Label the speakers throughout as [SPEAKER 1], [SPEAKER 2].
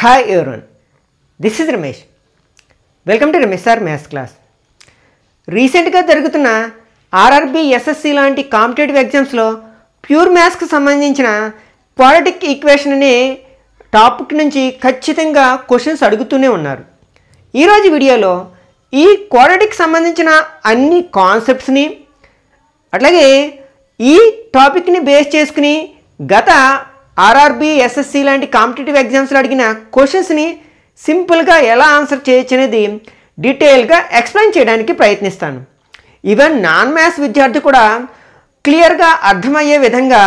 [SPEAKER 1] Hi everyone, this is Ramesh. Welcome to Ramesh Sir Maths class. రీసెంట్గా జరుగుతున్న RRB SSC లాంటి competitive ఎగ్జామ్స్లో pure మ్యాథ్స్కి సంబంధించిన క్వాడ్రాటిక్ ఈక్వేషన్ అనే టాపిక్ నుంచి ఖచ్చితంగా క్వశ్చన్స్ అడుగుతూనే ఉన్నారు. ఈరోజు వీడియోలో ఈ క్వాడ్రాటిక్ సంబంధించిన అన్ని కాన్సెప్ట్స్ని అట్లాగే ఈ టాపిక్ని బేస్ చేసుకుని గత ఆర్ఆర్బీ ఎస్ఎస్సి లాంటి కాంపిటేటివ్ ఎగ్జామ్స్లో అడిగిన క్వశ్చన్స్ని సింపుల్గా ఎలా ఆన్సర్ చేయొచ్చు అనేది డీటెయిల్గా ఎక్స్ప్లెయిన్ చేయడానికి ప్రయత్నిస్తాను. ఈవెన్ నాన్ మ్యాథ్స్ విద్యార్థి కూడా క్లియర్గా అర్థమయ్యే విధంగా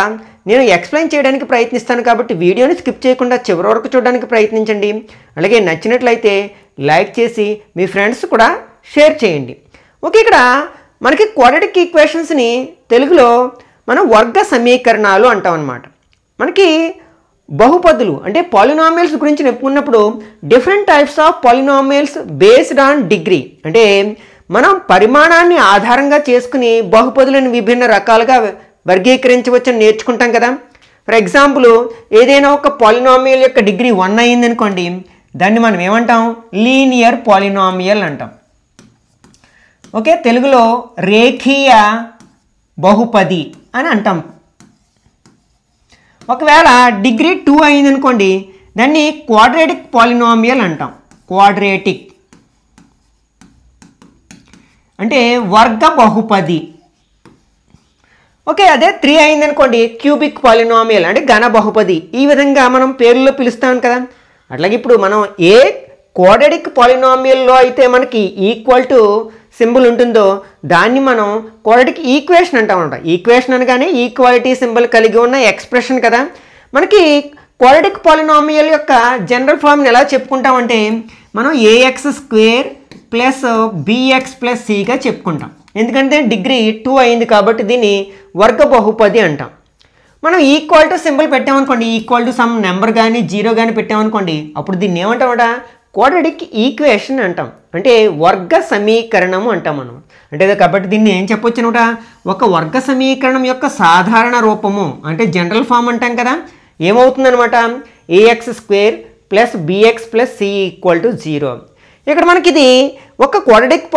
[SPEAKER 1] నేను ఎక్స్ప్లెయిన్ చేయడానికి ప్రయత్నిస్తాను. కాబట్టి వీడియోని స్కిప్ చేయకుండా చివరి వరకు చూడడానికి ప్రయత్నించండి. అలాగే నచ్చినట్లయితే లైక్ చేసి మీ ఫ్రెండ్స్ కూడా షేర్ చేయండి. ఓకే, ఇక్కడ మనకి క్వాడ్రాటిక్ ఈక్వేషన్స్ని తెలుగులో మనం వర్గ సమీకరణాలు అంటాం అన్నమాట. మనకి బహుపదులు అంటే పాలినామియల్స్ గురించి చెప్పుకున్నప్పుడు different types of polynomials based on degree, అంటే మనం పరిమాణాన్ని ఆధారంగా చేసుకుని బహుపదులను విభిన్న రకాలుగా వర్గీకరించవచ్చని నేర్చుకుంటాం కదా. ఫర్ ఎగ్జాంపుల్, ఏదైనా ఒక పాలినామియల్ యొక్క డిగ్రీ 1 అయింది అనుకోండి, దాన్ని మనం ఏమంటాం? లీనియర్ పాలినామియల్ అంటాం. ఓకే, తెలుగులో రేఖీయ బహుపది అని అంటాం. ఒకవేళ డిగ్రీ 2 అయింది అనుకోండి, దాన్ని క్వాడ్రాటిక్ పాలినామియల్ అంటాం. క్వాడ్రాటిక్ అంటే వర్గ బహుపది. ఓకే, అదే 3 అయింది అనుకోండి, క్యూబిక్ పాలినామియల్ అంటే ఘన బహుపది. ఈ విధంగా మనం పేర్లలో పిలుస్తాం కదా. అట్లాగే ఇప్పుడు మనం ఏ క్వాడ్రాటిక్ పాలినామియల్లో అయితే మనకి ఈక్వల్ టు సింబల్ ఉంటుందో దాన్ని మనం క్వాడ్రాటిక్ ఈక్వేషన్ అంటాం అనమాట. ఈక్వేషన్ అనగానే ఈక్వాలిటీ సింబల్ కలిగి ఉన్న ఎక్స్ప్రెషన్ కదా. మనకి క్వాడ్రాటిక్ పాలినామియల్ యొక్క జనరల్ ఫార్మ్ని ఎలా చెప్పుకుంటామంటే మనం a x square plus b x plus సిగా చెప్పుకుంటాం. ఎందుకంటే డిగ్రీ 2 అయింది కాబట్టి దీన్ని వర్గ బహుపది అంటాం. మనం ఈక్వల్ టు సింబల్ పెట్టామనుకోండి, ఈక్వల్ టు సమ్ నెంబర్ కానీ 0 కానీ పెట్టామనుకోండి, అప్పుడు దీన్ని ఏమంటామట? క్వాడ్రాటిక్ ఈక్వేషన్ అంటాం. అంటే వర్గ సమీకరణము అంటాం మనం. అంటే కాబట్టి దీన్ని ఏం చెప్పొచ్చు అనమాట? ఒక వర్గ సమీకరణం యొక్క సాధారణ రూపము అంటే జనరల్ ఫామ్ అంటాం కదా. ఏమవుతుందనమాట? A x square plus b x plus c equal to 0. ఇక్కడ మనకి ఇది ఒక క్వాడ్రాటిక్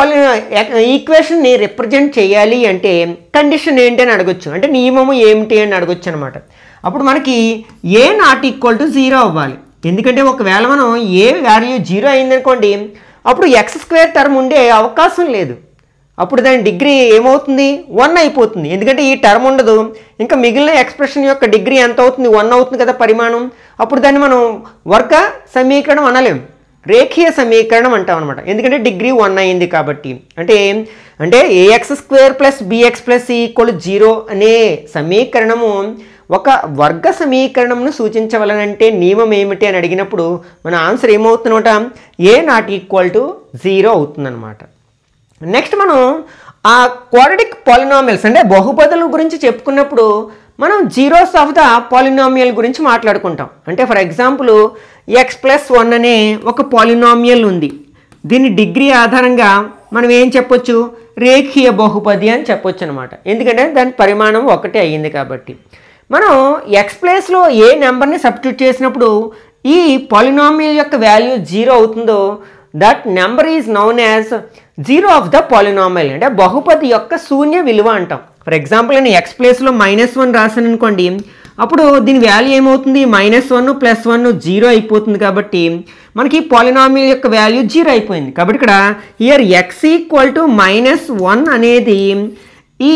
[SPEAKER 1] ఈక్వేషన్ని రిప్రజెంట్ చేయాలి అంటే కండిషన్ ఏంటి అని అడగొచ్చు, అంటే నియమము ఏమిటి అని అడగొచ్చు అనమాట. అప్పుడు మనకి ఏ నాట్ ఈక్వల్ టు 0 అవ్వాలి. ఎందుకంటే ఒకవేళ మనం ఏ వాల్యూ 0 అయిందనుకోండి, అప్పుడు ఎక్స్ స్క్వేర్ టర్మ్ ఉండే అవకాశం లేదు. అప్పుడు దాని డిగ్రీ ఏమవుతుంది? 1 అయిపోతుంది. ఎందుకంటే ఈ టర్మ్ ఉండదు. ఇంకా మిగిలిన ఎక్స్ప్రెషన్ యొక్క డిగ్రీ ఎంత అవుతుంది? 1 అవుతుంది కదా పరిమాణం. అప్పుడు దాన్ని మనం వర్గ సమీకరణం అనలేం, రేఖీయ సమీకరణం అంటాం అనమాట. ఎందుకంటే డిగ్రీ 1 అయింది కాబట్టి. అంటే a x square plus b x plus c equal 0 అనే సమీకరణము ఒక వర్గ సమీకరణంను సూచించవలనంటే నియమం ఏమిటి అని అడిగినప్పుడు మన ఆన్సర్ ఏమవుతుందన్నమాట? ఏ నాట్ ఈక్వల్ టు 0 అవుతుందన్నమాట. నెక్స్ట్ మనం ఆ క్వాడ్రాటిక్ పాలినామియల్స్ అంటే బహుపదుల గురించి చెప్పుకున్నప్పుడు మనం జీరోస్ ఆఫ్ ద పాలినామియల్ గురించి మాట్లాడుకుంటాం. అంటే ఫర్ ఎగ్జాంపుల్ x+1 అనే ఒక పాలినామియల్ ఉంది. దీని డిగ్రీ ఆధారంగా మనం ఏం చెప్పొచ్చు? రేఖీయ బహుపది అని చెప్పొచ్చు అనమాట. ఎందుకంటే దాని పరిమాణం 1 అయ్యింది కాబట్టి. మనం ఎక్స్ ప్లేస్లో ఏ నెంబర్ని సబ్స్టిట్యూట్ చేసినప్పుడు ఈ పాలినామియల్ యొక్క వాల్యూ 0 అవుతుందో that number is noun as zero of the polynomial, అంటే బహుపది యొక్క శూన్య విలువ అంటాం. ఫర్ ఎగ్జాంపుల్ నేను ఎక్స్ ప్లేస్లో -1 రాశాను అనుకోండి, అప్పుడు దీని వాల్యూ ఏమవుతుంది? -1 + 1 0 అయిపోతుంది. కాబట్టి మనకి పాలినామియల్ యొక్క వాల్యూ 0 అయిపోయింది. కాబట్టి ఇక్కడ హియర్ x ఈక్వల్ టు -1 అనేది ఈ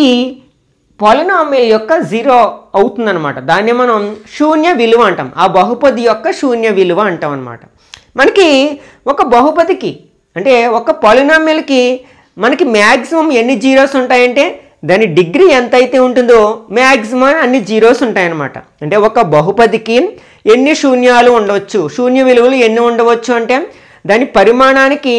[SPEAKER 1] పాలినామియల్ యొక్క 0 అవుతుందన్నమాట. దాన్ని మనం శూన్య విలువ అంటాం. ఆ బహుపది యొక్క శూన్య విలువ అంటాం అనమాట. మనకి ఒక బహుపదికి అంటే ఒక పాలినామియల్కి మనకి మ్యాక్సిమం ఎన్ని జీరోస్ ఉంటాయంటే దాని డిగ్రీ ఎంత అయితే ఉంటుందో మ్యాక్సిమం అన్ని జీరోస్ ఉంటాయన్నమాట. అంటే ఒక బహుపదికి ఎన్ని శూన్యాలు ఉండవచ్చు, శూన్య విలువలు ఎన్ని ఉండవచ్చు అంటే దాని పరిమాణానికి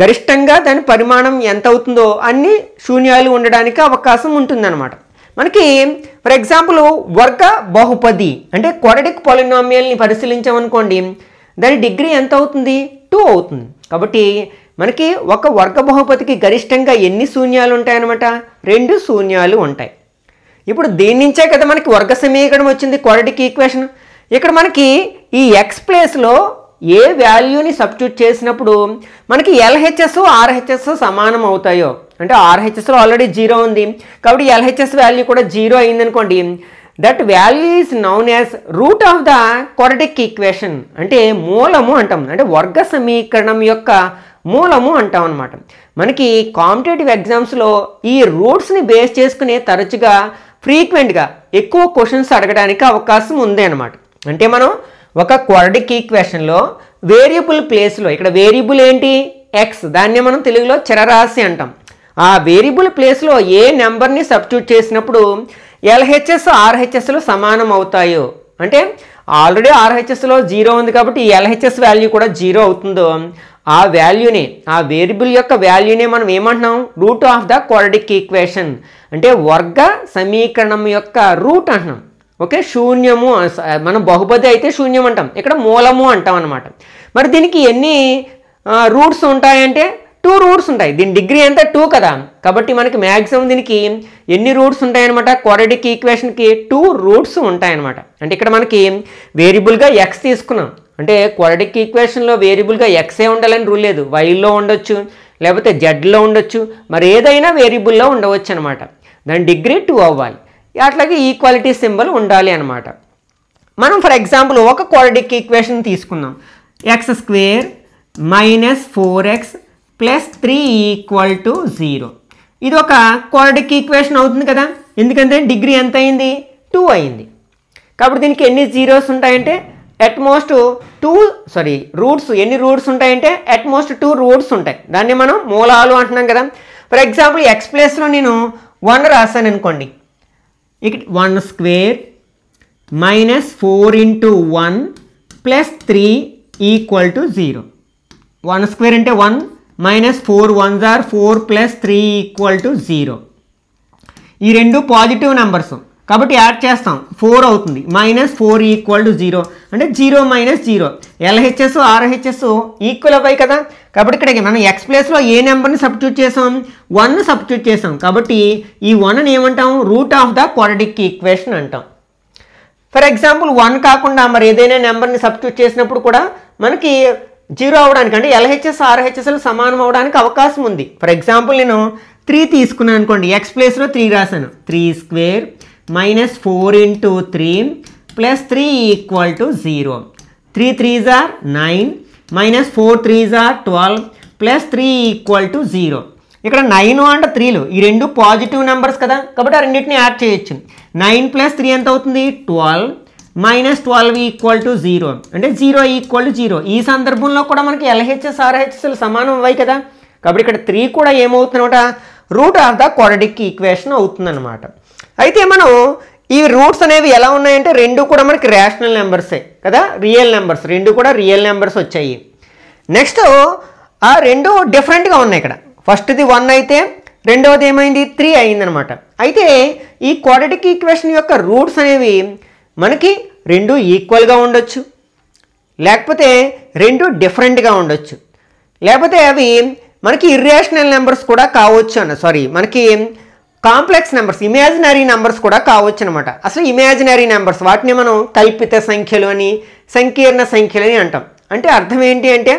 [SPEAKER 1] గరిష్టంగా దాని పరిమాణం ఎంత అవుతుందో అన్ని శూన్యాలు ఉండడానికి అవకాశం ఉంటుందన్నమాట. మనకి ఫర్ ఎగ్జాంపుల్ వర్గ బహుపది అంటే క్వాడ్రాటిక్ పాలినామియల్ని పరిశీలించామనుకోండి, దాని డిగ్రీ ఎంత అవుతుంది? 2 అవుతుంది. కాబట్టి మనకి ఒక వర్గ బహుపదికి గరిష్టంగా ఎన్ని శూన్యాలు ఉంటాయన్నమాట? 2 శూన్యాలు ఉంటాయి. ఇప్పుడు దీని నుంచే కదా మనకి వర్గ సమీకరణం వచ్చింది, క్వాడ్రాటిక్ ఈక్వేషన్. ఇక్కడ మనకి ఈ ఎక్స్ ప్లేస్లో ఏ వాల్యూని సబ్స్టిట్యూట్ చేసినప్పుడు మనకి ఎల్హెచ్ఎస్ ఆర్హెచ్ఎస్ సమానం అవుతాయో, అంటే ఆర్హెచ్ఎస్లో ఆల్రెడీ 0 ఉంది కాబట్టి ఎల్హెచ్ఎస్ వాల్యూ కూడా 0 అయిందనుకోండి, that value is noun as route of the quadratic equation, అంటే మూలము అంటాం, అంటే వర్గ సమీకరణం యొక్క మూలము అంటాం అనమాట. మనకి కాంపిటేటివ్ ఎగ్జామ్స్లో ఈ రూట్స్ని బేస్ చేసుకుని తరచుగా ఫ్రీక్వెంట్గా ఎక్కువ క్వశ్చన్స్ అడగడానికి అవకాశం ఉంది అనమాట. అంటే మనం ఒక క్వాడ్రాటిక్ ఈక్వేషన్లో వేరియబుల్ ప్లేస్లో, ఇక్కడ వేరియబుల్ ఏంటి ఎక్స్, దాన్ని మనం తెలుగులో చరరాశి అంటాం. ఆ వేరియబుల్ ప్లేస్లో ఏ నెంబర్ని సబ్స్టిట్యూట్ చేసినప్పుడు ఎల్హెచ్ఎస్ ఆర్హెచ్ఎస్లు సమానం అవుతాయో, అంటే ఆల్రెడీ ఆర్హెచ్ఎస్లో 0 ఉంది కాబట్టి ఈ ఎల్హెచ్ఎస్ వాల్యూ కూడా 0 అవుతుందో, ఆ వాల్యూనే, ఆ వేరియబుల్ యొక్క వాల్యూనే మనం ఏమంటున్నాం, root of the quadratic equation, అంటే వర్గ సమీకరణం యొక్క రూట్ అంటున్నాం. ఓకే, శూన్యము, మనం బహుపది అయితే శూన్యం అంటాం, ఇక్కడ మూలము అంటాం అనమాట. మరి దీనికి ఎన్ని రూట్స్ ఉంటాయంటే 2 రూట్స్ ఉంటాయి. దీని డిగ్రీ అంతా 2 కదా, కాబట్టి మనకి మ్యాక్సిమం దీనికి ఎన్ని రూట్స్ ఉంటాయన్నమాట, క్వాడ్రాటిక్ ఈక్వేషన్కి 2 రూట్స్ ఉంటాయన్నమాట. అంటే ఇక్కడ మనకి వేరియబుల్గా ఎక్స్ తీసుకున్నాం, అంటే క్వాడ్రాటిక్ ఈక్వేషన్లో వేరియబుల్గా ఎక్సే ఉండాలని రూల్ లేదు, వైలో ఉండొచ్చు, లేకపోతే జెడ్లో ఉండొచ్చు, మరి ఏదైనా వేరియబుల్లో ఉండవచ్చు అనమాట. దాని డిగ్రీ 2 అవ్వాలి, అట్లాగే ఈక్వాలిటీ సింబల్ ఉండాలి అనమాట. మనం ఫర్ ఎగ్జాంపుల్ ఒక క్వాడ్రాటిక్ ఈక్వేషన్ తీసుకుందాం, x² - 4x + 3 = 0. ఇది ఒక క్వాడ్రాటిక్ ఈక్వేషన్ అవుతుంది కదా, ఎందుకంటే డిగ్రీ ఎంత అయింది, 2 అయింది. కాబట్టి దీనికి ఎన్ని జీరోస్ ఉంటాయంటే అట్మోస్ట్ 2 రూట్స్, ఎన్ని రూట్స్ ఉంటాయంటే అట్మోస్ట్ 2 రూట్స్ ఉంటాయి. దాన్ని మనం మూలాలు అంటున్నాం కదా. ఫర్ ఎగ్జాంపుల్ ఎక్స్ ప్లేస్లో నేను 1 రాశాను అనుకోండి, ఇక్కడ 1² - 4 × 1 + 3 = 0. 1² అంటే 1 - 4 1s are 4 + 3 = 0. ఈ రెండు పాజిటివ్ నెంబర్స్ కాబట్టి యాడ్ చేస్తాం, 4 అవుతుంది, -4 = 0, అంటే 0 - 0. ఎల్హెచ్ఎస్ ఆర్హెచ్ఎస్ ఈక్వల్ అవ్వాయి కదా, కాబట్టి ఇక్కడ మనం ఎక్స్ ప్లేస్లో ఏ నెంబర్ని సబ్స్టిట్యూట్ చేసాం, 1 సబ్స్టిట్యూట్ చేసాం, కాబట్టి ఈ 1ని ఏమంటాం, route of the quadratic equation అంటాం. ఫర్ ఎగ్జాంపుల్ 1 కాకుండా మరి ఏదైనా నెంబర్ని సబ్స్టిట్యూట్ చేసినప్పుడు కూడా మనకి 0 అవడానికి, అంటే ఎల్హెచ్ఎస్ ఆర్హెచ్ఎస్లు సమానం అవడానికి అవకాశం ఉంది. ఫర్ ఎగ్జాంపుల్ నేను 3 తీసుకున్నాను అనుకోండి, ఎక్స్ ప్లేస్లో 3 రాశాను, 3² - 4 × 3 + 3 = 0. 3 3s are 9 - 4 3s are 12 + 3 = 0. ఇక్కడ 9 అండ్ 3లు ఈ రెండు పాజిటివ్ నెంబర్స్ కదా, కాబట్టి ఆ రెండింటిని యాడ్ చేయొచ్చు. 9 + 3 ఎంత అవుతుంది, 12 - 12 = 0, అంటే 0 = 0. ఈ సందర్భంలో కూడా మనకి ఎల్హెచ్ఎస్ ఆర్హెచ్ఎస్లు సమానం అవ్వాయి కదా, కాబట్టి ఇక్కడ 3 కూడా ఏమవుతుందన్నమాట, root of the quadratic equation అవుతుందన్నమాట. అయితే మనం ఈ రూట్స్ అనేవి ఎలా ఉన్నాయంటే రెండు కూడా మనకి రేషనల్ నెంబర్సే కదా, రియల్ నెంబర్స్, రెండు కూడా రియల్ నెంబర్స్ వచ్చాయి. నెక్స్ట్ ఆ రెండు డిఫరెంట్గా ఉన్నాయి. ఇక్కడ ఫస్ట్ది 1 అయితే రెండవది ఏమైంది, 3 అయిందనమాట. అయితే ఈ క్వాడ్రాటిక్ ఈక్వేషన్ యొక్క రూట్స్ అనేవి మనకి రెండు ఈక్వల్గా ఉండొచ్చు, లేకపోతే రెండు డిఫరెంట్గా ఉండొచ్చు, లేకపోతే అవి మనకి ఇర్రేషనల్ నెంబర్స్ కూడా కావచ్చు మనకి కాంప్లెక్స్ నెంబర్స్, ఇమాజినరీ నెంబర్స్ కూడా కావచ్చు అనమాట. అసలు ఇమాజినరీ నెంబర్స్ వాటిని మనం కల్పిత సంఖ్యలు అని, సంకీర్ణ సంఖ్యలు అని అంటాం. అంటే అర్థం ఏంటి అంటే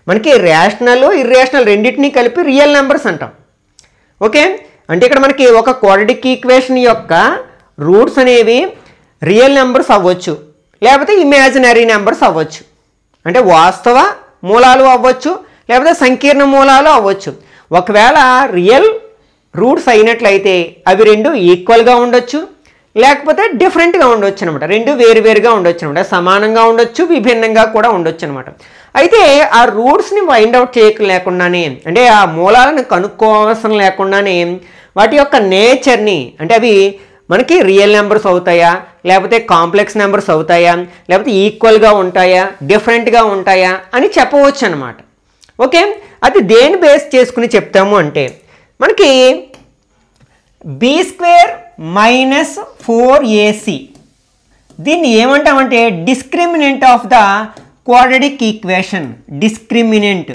[SPEAKER 1] మనకి రేషనల్ ఇర్రేషనల్ రెండింటినీ కలిపి రియల్ నెంబర్స్ అంటాం. ఓకే, అంటే ఇక్కడ మనకి ఒక క్వాడ్రాటిక్ ఈక్వేషన్ యొక్క రూట్స్ అనేవి రియల్ నెంబర్స్ అవ్వచ్చు, లేకపోతే ఇమాజినరీ నెంబర్స్ అవ్వచ్చు, అంటే వాస్తవ మూలాలు అవ్వచ్చు, లేకపోతే సంకీర్ణ మూలాలు అవ్వచ్చు. ఒకవేళ రియల్ రూట్స్ అయినట్లయితే అవి రెండు ఈక్వల్గా ఉండొచ్చు, లేకపోతే డిఫరెంట్గా ఉండొచ్చు అనమాట, రెండు వేరువేరుగా ఉండొచ్చు అనమాట, సమానంగా ఉండొచ్చు, విభిన్నంగా కూడా ఉండొచ్చు అనమాట. అయితే ఆ రూట్స్ని వైండ్ అవుట్ చేయలేకుండానే, అంటే ఆ మూలాలను కనుక్కోవసరం లేకుండానే వాటి యొక్క నేచర్ని, అంటే అవి మనకి రియల్ నెంబర్స్ అవుతాయా, లేకపోతే కాంప్లెక్స్ నెంబర్స్ అవుతాయా, లేకపోతే ఈక్వల్గా ఉంటాయా, డిఫరెంట్గా ఉంటాయా అని చెప్పవచ్చు అనమాట. ఓకే, అది దేని బేస్ చేసుకుని చెప్తాము అంటే మనకి b² - 4ac, దీన్ని ఏమంటామంటే discriminant of the quadratic equation. Discriminant,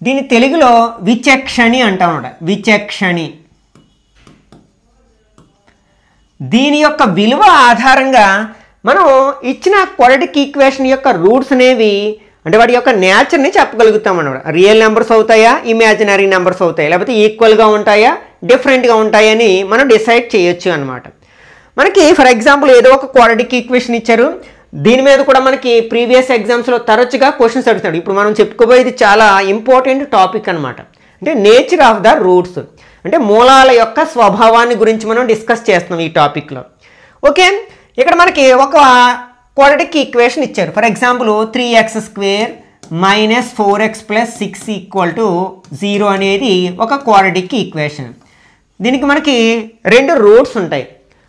[SPEAKER 1] దీని తెలుగులో విచక్షణి అంటామన్నమాట. విచక్షణి దీని యొక్క విలువ ఆధారంగా మనం ఇచ్చిన క్వాడ్రాటిక్ ఈక్వేషన్ యొక్క రూట్స్ అనేవి అంటే వాటి యొక్క నేచర్ని చెప్పగలుగుతాం అన్నమాట. రియల్ నెంబర్స్ అవుతాయా, ఇమాజినరీ నెంబర్స్ అవుతాయా, లేకపోతే ఈక్వల్గా ఉంటాయా, డిఫరెంట్గా ఉంటాయని మనం డిసైడ్ చేయొచ్చు అనమాట. మనకి ఫర్ ఎగ్జాంపుల్ ఏదో ఒక క్వాడ్రాటిక్ ఈక్వేషన్ ఇచ్చారు, దీని మీద కూడా మనకి ప్రీవియస్ ఎగ్జామ్స్లో తరచుగా క్వశ్చన్స్ అడుగుతాడు. ఇప్పుడు మనం చెప్పుకోబోయేది చాలా ఇంపార్టెంట్ టాపిక్ అనమాట. అంటే నేచర్ ఆఫ్ ద రూట్స్, అంటే మూలాల యొక్క స్వభావాన్ని గురించి మనం డిస్కస్ చేస్తున్నాం ఈ టాపిక్లో. ఓకే, ఇక్కడ మనకి ఒక క్వాడ్రాటిక్ ఈక్వేషన్ ఇచ్చారు. ఫర్ ఎగ్జాంపుల్ 3x² - 4x + 6 = 0 అనేది ఒక క్వాడ్రాటిక్ ఈక్వేషన్. దీనికి మనకి 2 రూట్స్ ఉంటాయి.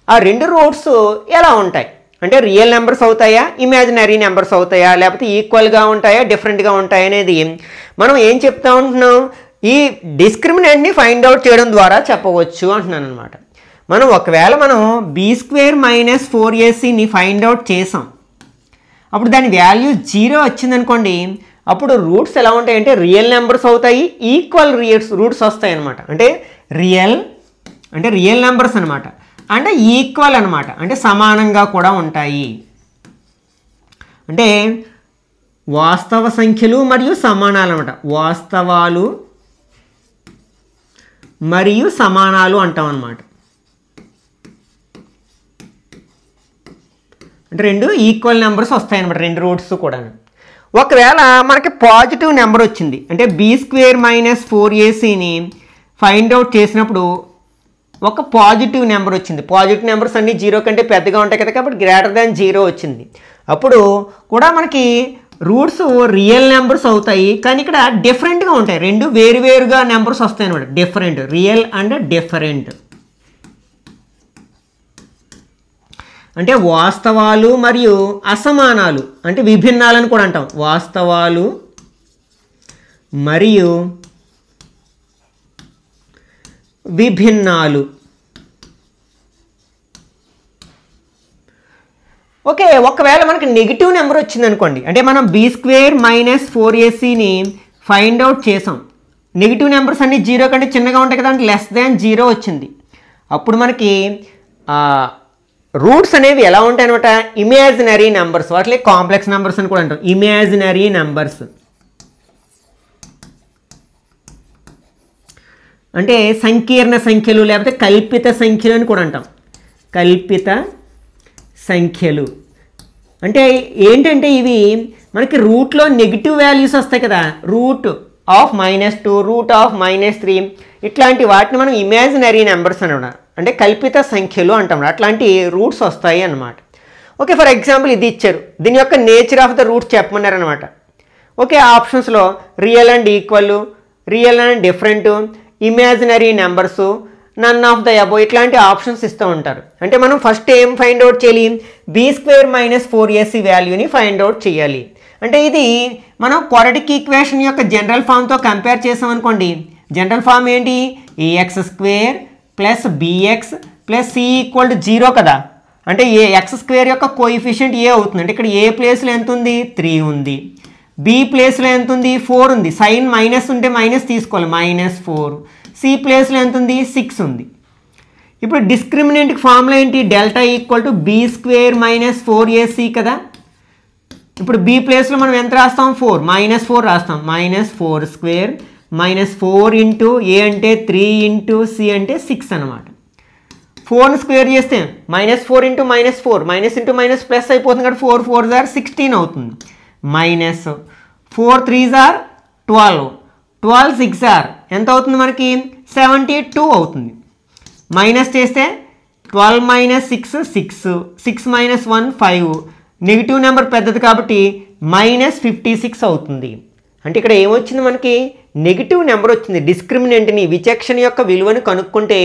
[SPEAKER 1] ఆ 2 రూట్స్ ఎలా ఉంటాయి అంటే రియల్ నెంబర్స్ అవుతాయా, ఇమాజినరీ నెంబర్స్ అవుతాయా, లేకపోతే ఈక్వల్గా ఉంటాయా, డిఫరెంట్గా ఉంటాయా అనేది మనం ఏం చెప్తా ఉంటున్నాం, ఈ డిస్క్రిమినెంట్ని ఫైండ్ అవుట్ చేయడం ద్వారా చెప్పవచ్చు అంటున్నాను అనమాట. మనం ఒకవేళ మనం b² - 4ac ఫైండ్ అవుట్ చేసాం, అప్పుడు దాని వాల్యూ 0 వచ్చిందనుకోండి, అప్పుడు రూట్స్ ఎలా ఉంటాయంటే రియల్ నెంబర్స్ అవుతాయి, ఈక్వల్ రూట్స్ వస్తాయి అనమాట. అంటే రియల్ నెంబర్స్ అనమాట, అంటే ఈక్వల్ అనమాట, అంటే సమానంగా కూడా ఉంటాయి. అంటే వాస్తవ సంఖ్యలు మరియు సమానాలు అనమాట. వాస్తవాలు మరియు సమానాలు అంటాం అనమాట. అంటే 2 ఈక్వల్ నెంబర్స్ వస్తాయన్నమాట, 2 రూట్స్ కూడా. ఒకవేళ మనకి పాజిటివ్ నెంబర్ వచ్చింది అంటే b² - 4ac ఫైండ్ అవుట్ చేసినప్పుడు ఒక పాజిటివ్ నెంబర్ వచ్చింది. పాజిటివ్ నెంబర్స్ అన్నీ 0 కంటే పెద్దగా ఉంటాయి కదా, కాబట్టి >0 వచ్చింది. అప్పుడు కూడా మనకి రూట్స్ రియల్ నెంబర్స్ అవుతాయి, కానీ ఇక్కడ డిఫరెంట్గా ఉంటాయి. 2 వేరువేరుగా నెంబర్స్ వస్తాయి అనమాట. Different, real and different. అంటే వాస్తవాలు మరియు అసమానాలు అంటే విభిన్నాలను కూడా అంటాం. వాస్తవాలు మరియు విభిన్నాలు. ఓకే, ఒకవేళ మనకి నెగిటివ్ నెంబర్ వచ్చింది అనుకోండి, అంటే మనం b² - 4ac ఫైండ్ అవుట్ చేసాం. నెగిటివ్ నెంబర్స్ అన్ని 0 కంటే చిన్నగా ఉంటాయి కదా, అంటే <0 వచ్చింది. అప్పుడు మనకి రూట్స్ అనేవి ఎలా ఉంటాయి అనమాట, ఇమాజినరీ నెంబర్స్, వాటిలో కాంప్లెక్స్ నెంబర్స్ అని కూడా అంటాం. ఇమాజినరీ నెంబర్స్ అంటే సంకీర్ణ సంఖ్యలు లేకపోతే కల్పిత సంఖ్యలు అని కూడా అంటాం. కల్పిత సంఖ్యలు అంటే ఏంటంటే ఇవి మనకి రూట్లో నెగిటివ్ వాల్యూస్ వస్తాయి కదా, √(-2), √(-3) ఇట్లాంటి వాటిని మనం ఇమాజినరీ నెంబర్స్ అనమాట, అంటే కల్పిత సంఖ్యలు అంటాం. అట్లాంటి రూట్స్ వస్తాయి అన్నమాట. ఓకే, ఫర్ ఎగ్జాంపుల్ ఇది ఇచ్చారు, దీని యొక్క నేచర్ ఆఫ్ ద రూట్స్ చెప్పమన్నారు అనమాట. ఓకే, ఆప్షన్స్లో real and equal, real and different, imaginary numbers, none of the above ఇట్లాంటి ఆప్షన్స్ ఇస్తూ ఉంటారు. అంటే మనం ఫస్ట్ ఏం ఫైండ్ అవుట్ చేయాలి, b² - 4ac వాల్యూని ఫైండ్ అవుట్ చేయాలి. అంటే ఇది మనం క్వాడ్రాటిక్ ఈక్వేషన్ యొక్క జనరల్ ఫామ్తో కంపేర్ చేసాం అనుకోండి. జనరల్ ఫామ్ ఏంటి, ax² + bx + c = 0 కదా. అంటే x² యొక్క కోఎఫిషియంట్ a అవుతుంది. అంటే ఇక్కడ a ప్లేస్లో ఎంత ఉంది, 3 ఉంది. b ప్లేస్లో ఎంత ఉంది, 4 ఉంది. సైన్ మైనస్ ఉంటే మైనస్ తీసుకోవాలి, -4. c ప్లేస్లో ఎంత ఉంది, 6 ఉంది. ఇప్పుడు డిస్క్రిమినెంట్ ఫార్ములా ఏంటి, δ = b² - 4ac కదా. ఇప్పుడు b ప్లేస్లో మనం ఎంత రాస్తాం, 4 -4 రాస్తాం. -4² -4 ఇంటూ a అంటే 3 ఇంటూ c అంటే 6 అనమాట. 4ని స్క్వేర్ చేస్తే -4 into -4 minus into minus plus అయిపోతుంది కదా. 4 4 16 అవుతుంది. -4 3 12, 12 6 ఎంత అవుతుంది మనకి, 72 అవుతుంది. మైనస్ చేస్తే 12 - 6 6, 6 - 1 5, నెగిటివ్ నెంబర్ పెద్దది కాబట్టి -56 అవుతుంది. అంటే ఇక్కడ ఏమొచ్చింది మనకి, నెగిటివ్ నెంబర్ వచ్చింది. డిస్క్రిమినెంట్ని విచక్షణ యొక్క విలువను కనుక్కుంటే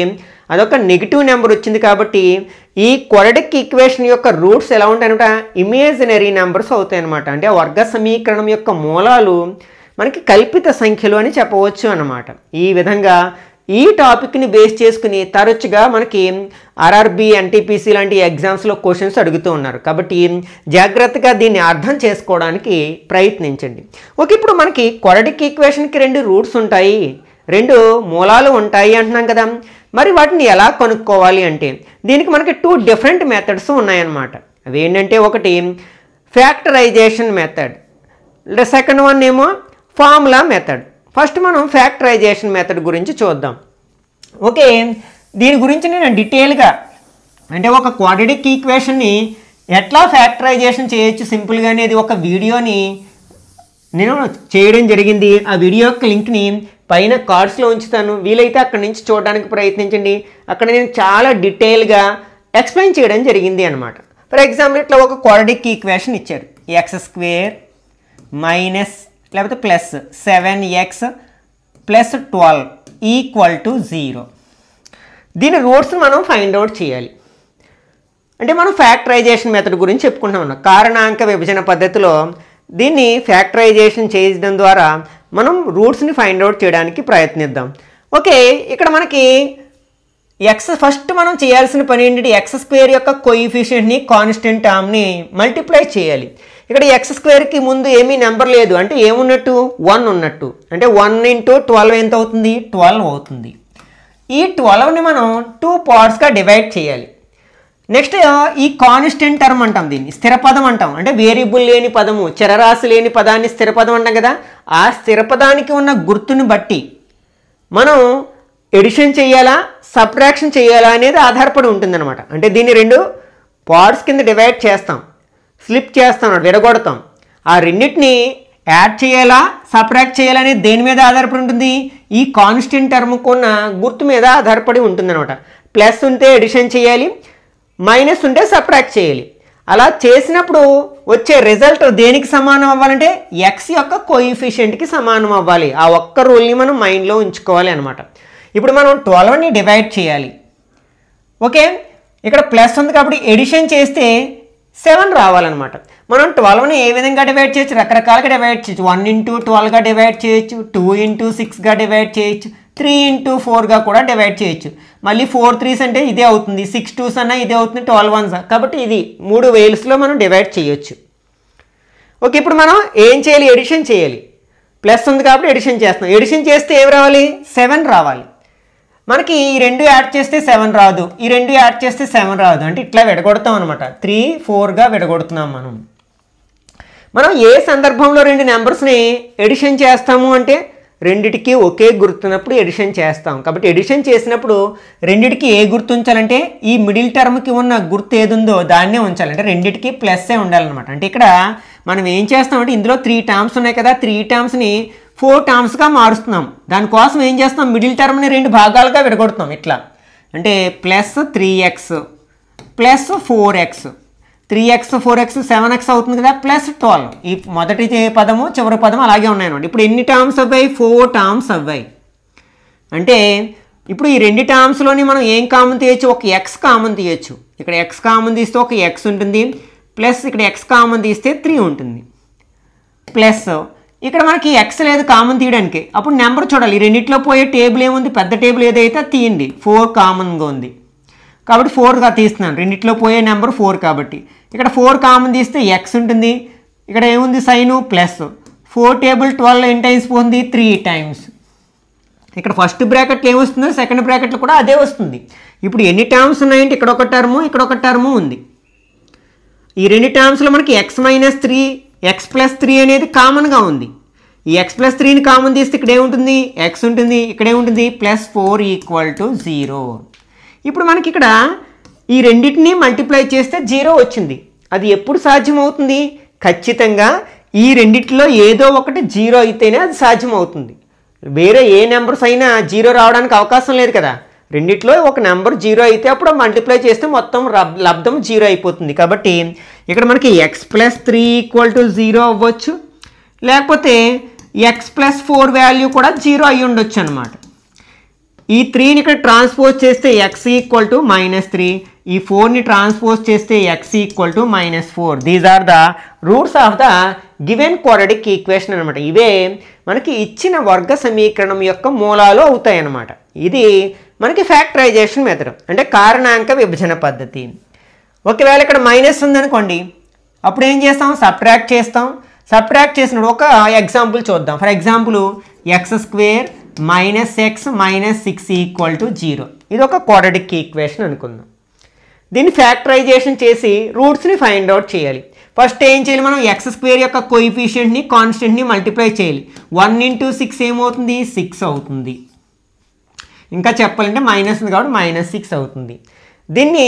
[SPEAKER 1] అదొక నెగిటివ్ నెంబర్ వచ్చింది. కాబట్టి ఈ క్వాడ్రాటిక్ ఈక్వేషన్ యొక్క రూట్స్ ఎలా ఉంటాయనమాట, ఇమాజినరీ నెంబర్స్ అవుతాయి అనమాట. అంటే ఆ వర్గ సమీకరణం యొక్క మూలాలు మనకి కల్పిత సంఖ్యలు అని చెప్పవచ్చు అన్నమాట. ఈ విధంగా ఈ టాపిక్ని బేస్ చేసుకుని తరచుగా మనకి ఆర్ఆర్బి, ఎన్టీపీసీ లాంటి ఎగ్జామ్స్లో క్వశ్చన్స్ అడుగుతూ ఉన్నారు. కాబట్టి జాగ్రత్తగా దీన్ని అర్థం చేసుకోవడానికి ప్రయత్నించండి. ఓకే, ఇప్పుడు మనకి క్వాడ్రాటిక్ ఈక్వేషన్కి 2 రూట్స్ ఉంటాయి, రెండు మూలాలు ఉంటాయి అంటున్నాం కదా. మరి వాటిని ఎలా కనుక్కోవాలి అంటే దీనికి మనకి 2 డిఫరెంట్ మెథడ్స్ ఉన్నాయన్నమాట. అవి ఏంటంటే ఒకటి ఫ్యాక్టరైజేషన్ మెథడ్, సెకండ్ వన్ ఏమో ఫార్ములా మెథడ్. ఫస్ట్ మనం ఫ్యాక్టరైజేషన్ మెథడ్ గురించి చూద్దాం. ఓకే, దీని గురించి నేను డీటెయిల్గా అంటే ఒక క్వాడ్రాటిక్ ఈక్వేషన్ని ఎట్లా ఫ్యాక్టరైజేషన్ చేయొచ్చు సింపుల్గా అనేది ఒక వీడియోని నేను చేయడం జరిగింది. ఆ వీడియో యొక్క లింక్ని పైన కార్డ్స్లో ఉంచుతాను, వీలైతే అక్కడి నుంచి చూడడానికి ప్రయత్నించండి. అక్కడ నేను చాలా డీటెయిల్గా ఎక్స్ప్లెయిన్ చేయడం జరిగింది అనమాట. ఫర్ ఎగ్జాంపుల్ ఇట్లా ఒక క్వాడ్రాటిక్ ఈక్వేషన్ ఇచ్చారు, x² మైనస్ లేకపోతే plus 7x plus 12 equal to 0. దీని రూట్స్ మనం ఫైండ్ అవుట్ చేయాలి. అంటే మనం ఫ్యాక్టరైజేషన్ మెథడ్ గురించి చెప్పుకుంటాం ఉన్నాం. కారణాంక విభజన పద్ధతిలో దీన్ని ఫ్యాక్టరైజేషన్ చేయడం ద్వారా మనం రూట్స్ని ఫైండ్ అవుట్ చేయడానికి ప్రయత్నిద్దాం. ఓకే, ఇక్కడ మనకి ఫస్ట్ మనం చేయాల్సిన పని ఏంటంటే x² యొక్క కోఎఫిషియెంట్ని కాన్స్టెంట్ టర్మ్ని మల్టిప్లై చేయాలి. ఇక్కడ x² ముందు ఏమీ నెంబర్ లేదు అంటే ఏమున్నట్టు 1 ఉన్నట్టు. అంటే 1 × 12 ఎంత అవుతుంది? 12 అవుతుంది. ఈ 12ని మనం 2 పార్ట్స్గా డివైడ్ చేయాలి. నెక్స్ట్ ఈ కాన్స్టెంట్ టర్మ్ అంటాం, దీన్ని స్థిర పదం అంటాం. అంటే వేరియబుల్ లేని పదము, చరరాశి లేని పదాన్ని స్థిర పదం అంటాం కదా. ఆ స్థిర పదానికి ఉన్న గుర్తుని బట్టి మనం ఎడిషన్ చేయాలా సబ్ట్రాక్షన్ చేయాలా అనేది ఆధారపడి ఉంటుందన్నమాట. అంటే దీన్ని 2 పార్ట్స్ కింద డివైడ్ చేస్తాం, స్లిప్ చేస్తాం, విడగొడతాం. ఆ రెండింటిని యాడ్ చేయాలా సబ్ట్రాక్ట్ చేయాలా అనేది దేని మీద ఆధారపడి ఉంటుంది? ఈ కాన్స్టెంట్ టర్మ్కు ఉన్న గుర్తు మీద ఆధారపడి ఉంటుందన్నమాట. ప్లస్ ఉంటే ఎడిషన్ చేయాలి, మైనస్ ఉంటే సబ్ట్రాక్ట్ చేయాలి. అలా చేసినప్పుడు వచ్చే రిజల్ట్ దేనికి సమానం అవ్వాలంటే x యొక్క కోఎఫిషియెంట్కి సమానం అవ్వాలి. ఆ ఒక్క రూల్ని మనం మైండ్లో ఉంచుకోవాలి అనమాట. ఇప్పుడు మనం 12ని డివైడ్ చేయాలి. ఓకే, ఇక్కడ ప్లస్ ఉంది కాబట్టి ఎడిషన్ చేస్తే 7 రావాలన్నమాట. మనం 12ని ఏ విధంగా డివైడ్ చేయొచ్చు? రకరకాలుగా డివైడ్ చేయొచ్చు. 1 × 12గా డివైడ్ చేయొచ్చు, 2 × 6గా డివైడ్ చేయొచ్చు, 3 × 4గా కూడా డివైడ్ చేయొచ్చు. మళ్ళీ 4 3s అంటే ఇదే అవుతుంది, 6 2s అన్నా ఇదే అవుతుంది, 12 1s. కాబట్టి ఇది 3 వేల్స్లో మనం డివైడ్ చేయొచ్చు. ఓకే, ఇప్పుడు మనం ఏం చేయాలి? ఎడిషన్ చేయాలి. ప్లస్ ఉంది కాబట్టి ఎడిషన్ చేస్తున్నాం. ఎడిషన్ చేస్తే ఏం రావాలి? 7 రావాలి. మనకి ఈ 2 యాడ్ చేస్తే 7 రాదు, ఈ 2 యాడ్ చేస్తే 7 రాదు. అంటే ఇట్లా విడగొడతాం అనమాట. 3 4గా విడగొడుతున్నాం మనం ఏ సందర్భంలో 2 నెంబర్స్ని ఎడిషన్ చేస్తాము అంటే రెండిటికి ఒకే గుర్తున్నప్పుడు ఎడిషన్ చేస్తాం. కాబట్టి ఎడిషన్ చేసినప్పుడు రెండిటికి ఏ గుర్తు ఉంచాలంటే ఈ మిడిల్ టర్మ్కి ఉన్న గుర్తు ఏది ఉందో దాన్నే ఉంచాలి. అంటే రెండిటికి ప్లస్సే ఉండాలన్నమాట. అంటే ఇక్కడ మనం ఏం చేస్తామంటే ఇందులో 3 టర్మ్స్ ఉన్నాయి కదా, 3 టర్మ్స్ని 4 టర్మ్స్గా మారుస్తున్నాం. దానికోసం ఏం చేస్తాం? మిడిల్ టర్మ్ని 2 భాగాలుగా విడగొడుతున్నాం ఇట్లా. అంటే plus 3x plus 4x, 3x 4x 7x అవుతుంది కదా, ప్లస్ 12. ఈ మొదటి పదము చివరి పదము అలాగే ఉన్నాయన్నమాట. ఇప్పుడు ఎన్ని టర్మ్స్ అవ్వాయి? 4 టర్మ్స్ అవ్వాయి. అంటే ఇప్పుడు ఈ 2 టర్మ్స్లోని మనం ఏం కామన్ తీయచ్చు? ఒక x కామన్ తీయచ్చు. ఇక్కడ x కామన్ తీస్తే ఒక x ఉంటుంది, ప్లస్ ఇక్కడ x కామన్ తీస్తే 3 ఉంటుంది, ప్లస్ ఇక్కడ మనకి x లేదు కామన్ తీయడానికి. అప్పుడు నెంబర్ చూడాలి. ఈ రెండిట్లో పోయే టేబుల్ ఏముంది? పెద్ద టేబుల్ ఏదైతే తీయండి. 4 కామన్గా ఉంది కాబట్టి 4గా తీస్తున్నాను. రెండిట్లో పోయే నెంబర్ 4 కాబట్టి ఇక్కడ 4 కామన్ తీస్తే x ఉంటుంది. ఇక్కడ ఏముంది? సైను ప్లస్ 4 టేబుల్ 12 ఎన్ని టైమ్స్ పోతుంది? 3 టైమ్స్. ఇక్కడ ఫస్ట్ బ్రాకెట్లో ఏమొస్తుందో సెకండ్ బ్రాకెట్లో కూడా అదే వస్తుంది. ఇప్పుడు ఎన్ని టర్మ్స్ ఉన్నాయంటే ఇక్కడ ఒక టర్ము ఇక్కడ ఒక టర్ము ఉంది. ఈ 2 టర్మ్స్లో మనకి x - 3 x + 3 అనేది కామన్గా ఉంది. ఈ x + 3ని కామన్ తీస్తే ఇక్కడ ఏముంటుంది? x ఉంటుంది, ఇక్కడ ఏముంటుంది? +4 = 0. ఇప్పుడు మనకి ఇక్కడ ఈ రెండింటిని మల్టిప్లై చేస్తే 0 వచ్చింది. అది ఎప్పుడు సాధ్యమవుతుంది? ఖచ్చితంగా ఈ రెండిట్లో ఏదో ఒకటి 0 అయితేనే అది సాధ్యమవుతుంది. వేరే ఏ నెంబర్స్ అయినా 0 రావడానికి అవకాశం లేదు కదా. రెండిట్లో ఒక నెంబర్ 0 అయితే అప్పుడు మల్టిప్లై చేస్తే మొత్తం లబ్ధం 0 అయిపోతుంది. కాబట్టి ఇక్కడ మనకి x + 3 = 0 అవ్వచ్చు, లేకపోతే x + 4 వాల్యూ కూడా 0 అయ్యి ఉండొచ్చు అనమాట. ఈ 3ని ఇక్కడ ట్రాన్స్పోజ్ చేస్తే x = -3, ఈ 4ని ట్రాన్స్పోజ్ చేస్తే x = -4. These are the roots of the given quadratic equation అనమాట. ఇవే మనకి ఇచ్చిన వర్గ సమీకరణం యొక్క మూలాలు అవుతాయి అన్నమాట. ఇది మనకి ఫ్యాక్టరైజేషన్ మెథడ్ అంటే కారణాంక విభజన పద్ధతి. ఒకవేళ ఇక్కడ మైనస్ ఉందనుకోండి, అప్పుడు ఏం చేస్తాం? సబ్ట్రాక్ట్ చేస్తాం. సబ్ట్రాక్ట్ చేసినప్పుడు ఒక ఎగ్జాంపుల్ చూద్దాం. For example x² -x -6 = 0. ఇది ఒక క్వాడ్రాటిక్ ఈక్వేషన్ అనుకుందాం. దీన్ని ఫ్యాక్టరైజేషన్ చేసి రూట్స్ని ఫైండ్ అవుట్ చేయాలి. ఫస్ట్ ఏం చేయాలి, మనం x² యొక్క కోఎఫిషియంట్ని కాన్స్టెంట్ని మల్టిప్లై చేయాలి. 1 × 6 ఏమవుతుంది, 6 అవుతుంది. ఇంకా చెప్పాలంటే మైనస్ ఉంది కాబట్టి -6 అవుతుంది. దీన్ని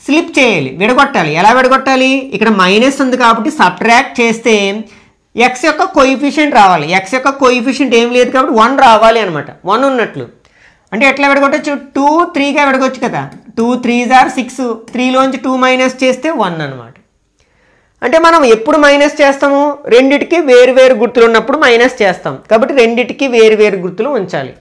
[SPEAKER 1] స్లిప్ చేయాలి, విడగొట్టాలి. ఎలా విడగొట్టాలి, ఇక్కడ మైనస్ ఉంది కాబట్టి సబ్ట్రాక్ట్ చేస్తే x యొక్క కోఎఫిషియంట్ రావాలి. x యొక్క కోఎఫిషియంట్ ఏం లేదు కాబట్టి 1 రావాలి అనమాట. 1 ఉన్నట్లు అంటే ఎట్లా విడగొట్టచ్చు, 2 3గా విడగొచ్చు కదా. 2 3s are 6, 3లోంచి 2 మైనస్ చేస్తే 1 అనమాట. అంటే మనం ఎప్పుడు మైనస్ చేస్తాము, రెండిటికి వేరు గుర్తులు ఉన్నప్పుడు మైనస్ చేస్తాం. కాబట్టి రెండిటికి వేరు గుర్తులు ఉంచాలి.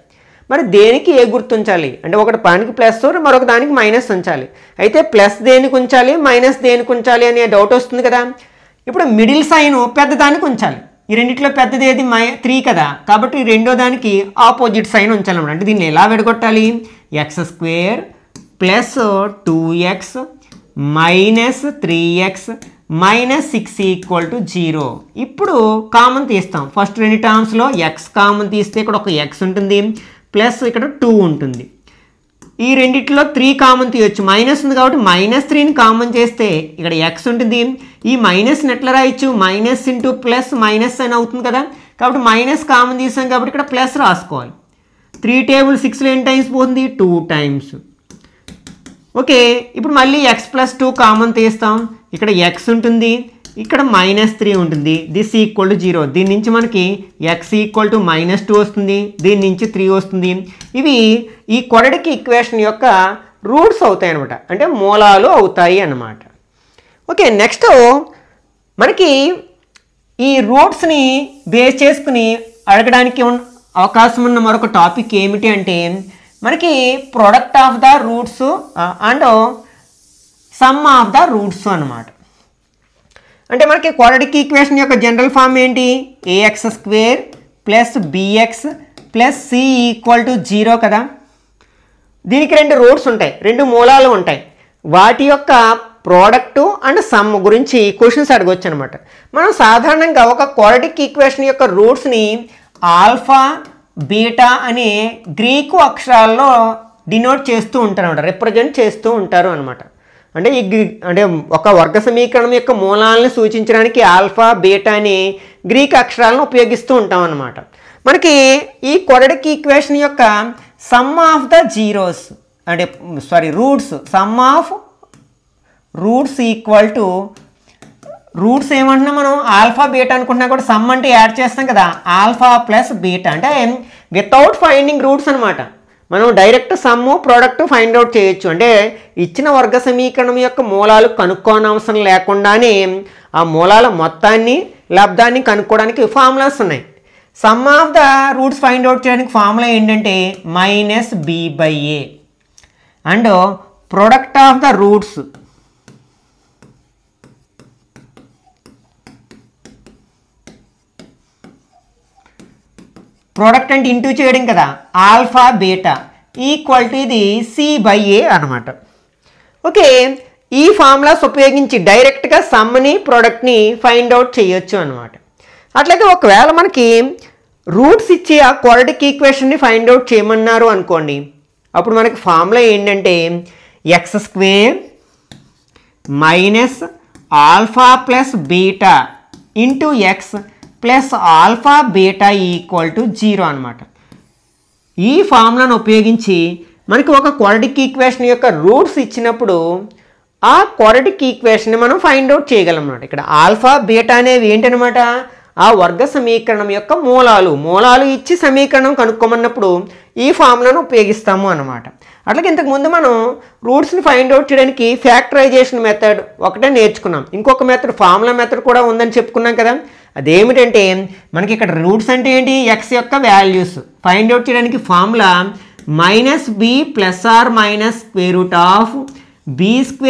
[SPEAKER 1] మరి దేనికి ఏ గుర్తు ఉంచాలి అంటే ఒకటి దానికి ప్లస్ మరొక దానికి మైనస్ ఉంచాలి. అయితే ప్లస్ దేనికి ఉంచాలి, మైనస్ దేనికి ఉంచాలి అనే డౌట్ వస్తుంది కదా. ఇప్పుడు మిడిల్ సైన్ పెద్దదానికి ఉంచాలి. ఈ రెండిట్లో పెద్దది ఏది, 3 కదా. కాబట్టి రెండో దానికి ఆపోజిట్ సైన్ ఉంచాలన్నమాట. అంటే దీన్ని ఎలా విడగొట్టాలి, x² + 2x - 3x -6 = 0. ఇప్పుడు కామన్ తీస్తాం. ఫస్ట్ రెండు టర్మ్స్లో x కామన్ తీస్తే ఇక్కడ ఒక x ఉంటుంది, ప్లస్ ఇక్కడ 2 ఉంటుంది. ఈ రెండిట్లో 3 కామన్ తీయొచ్చు, మైనస్ ఉంది కాబట్టి -3ని కామన్ చేస్తే ఇక్కడ x ఉంటుంది. ఈ మైనస్ని ఎట్లా రాయొచ్చు, మైనస్ ఇంటూ ప్లస్ మైనస్ అని అవుతుంది కదా. కాబట్టి మైనస్ కామన్ తీసాం కాబట్టి ఇక్కడ ప్లస్ రాసుకోవాలి. 3 టేబుల్ 6లో ఎన్ని టైమ్స్ పోతుంది, 2 టైమ్స్. ఓకే, ఇప్పుడు మళ్ళీ x + 2 కామన్ తీస్తాం. ఇక్కడ x ఉంటుంది, ఇక్కడ -3 ఉంటుంది. This equal to 0. దీని నుంచి మనకి x = -2 వస్తుంది, దీని నుంచి 3 వస్తుంది. ఇవి ఈ క్వాడ్రాటిక్ ఈక్వేషన్ యొక్క రూట్స్ అవుతాయి అనమాట, అంటే మూలాలు అవుతాయి అన్నమాట. ఓకే, నెక్స్ట్ మనకి ఈ రూట్స్ని బేస్ చేసుకుని అడగడానికి అవకాశం ఉన్న మరొక టాపిక్ ఏమిటి అంటే మనకి product of the roots and some of the roots అన్నమాట. అంటే మనకి క్వాడ్రాటిక్ ఈక్వేషన్ యొక్క జనరల్ ఫామ్ ఏంటి, ax² + bx + c = 0 కదా. దీనికి రెండు రూట్స్ ఉంటాయి, రెండు మూలాలు ఉంటాయి. వాటి యొక్క ప్రోడక్టు అండ్ సమ్ గురించి క్వశ్చన్స్ అడగవచ్చు అనమాట. మనం సాధారణంగా ఒక క్వాడ్రాటిక్ ఈక్వేషన్ యొక్క రూట్స్ని ఆల్ఫా బీటా అనే గ్రీకు అక్షరాల్లో డినోట్ చేస్తూ ఉంటారు అనమాట, రిప్రజెంట్ చేస్తూ ఉంటారు అనమాట. అంటే అంటే ఒక వర్గ సమీకరణం యొక్క మూలాలను సూచించడానికి ఆల్ఫా బీటా అనే గ్రీక్ అక్షరాలను ఉపయోగిస్తూ ఉంటాం అన్నమాట. మనకి ఈ క్వాడ్రాటిక్ ఈక్వేషన్ యొక్క సమ్ ఆఫ్ ద జీరోస్ అంటే roots, some of roots equal to roots ఏమంటున్నా మనం ఆల్ఫా బీటా అనుకుంటున్నా కూడా సమ్ అంటే యాడ్ చేస్తాం కదా, ఆల్ఫా + బీటా అంటే వితౌట్ ఫైండింగ్ రూట్స్ అనమాట. మనం direct some product find out చేయొచ్చు. అంటే ఇచ్చిన వర్గ సమీకరణం యొక్క మూలాలు కనుక్కోనవసరం లేకుండానే ఆ మూలాల మొత్తాన్ని లబ్ధాన్ని కనుక్కోవడానికి ఫార్ములాస్ ఉన్నాయి. Some of the roots find out చేయడానికి ఫార్ములా ఏంటంటే -b/a and product of the roots product అంటే ఇంటూ చేయడం కదా, ఆల్ఫా బీటా ఈక్వల్ టు ఇది c/a అనమాట. ఓకే, ఈ ఫార్ములాస్ ఉపయోగించి డైరెక్ట్గా సమ్ని ప్రోడక్ట్ని ఫైండ్ అవుట్ చేయొచ్చు అనమాట. అట్లాగే ఒకవేళ మనకి రూట్స్ ఇచ్చి ఆ క్వాడ్రాటిక్ ఈక్వేషన్ని ఫైండ్ అవుట్ చేయమన్నారు అనుకోండి, అప్పుడు మనకి ఫార్ములా ఏంటంటే x² - alpha + beta into x + alpha beta = 0 అనమాట. ఈ ఫార్ములాను ఉపయోగించి మనకి ఒక క్వాడ్రాటిక్ ఈక్వేషన్ యొక్క రూట్స్ ఇచ్చినప్పుడు ఆ క్వాడ్రాటిక్ ఈక్వేషన్ని మనం ఫైండ్ అవుట్ చేయగలం అన్నమాట. ఇక్కడ ఆల్ఫా బీటా అనేవి ఏంటనమాట, ఆ వర్గ సమీకరణం యొక్క మూలాలు ఇచ్చి సమీకరణం కనుక్కోమన్నప్పుడు ఈ ఫార్ములాను ఉపయోగిస్తాము అన్నమాట. అట్లాగే ఇంతకుముందు మనం రూట్స్ని ఫైండ్ అవుట్ చేయడానికి ఫ్యాక్టరైజేషన్ మెథడ్ ఒకటే నేర్చుకున్నాం. ఇంకొక మెథడ్ ఫార్ములా మెథడ్ కూడా ఉందని చెప్పుకున్నాం కదా. అదేమిటంటే మనకి ఇక్కడ రూట్స్ అంటే ఏంటి, x యొక్క వాల్యూస్ ఫైండ్ అవుట్ చేయడానికి ఫార్ములా -b ± √b²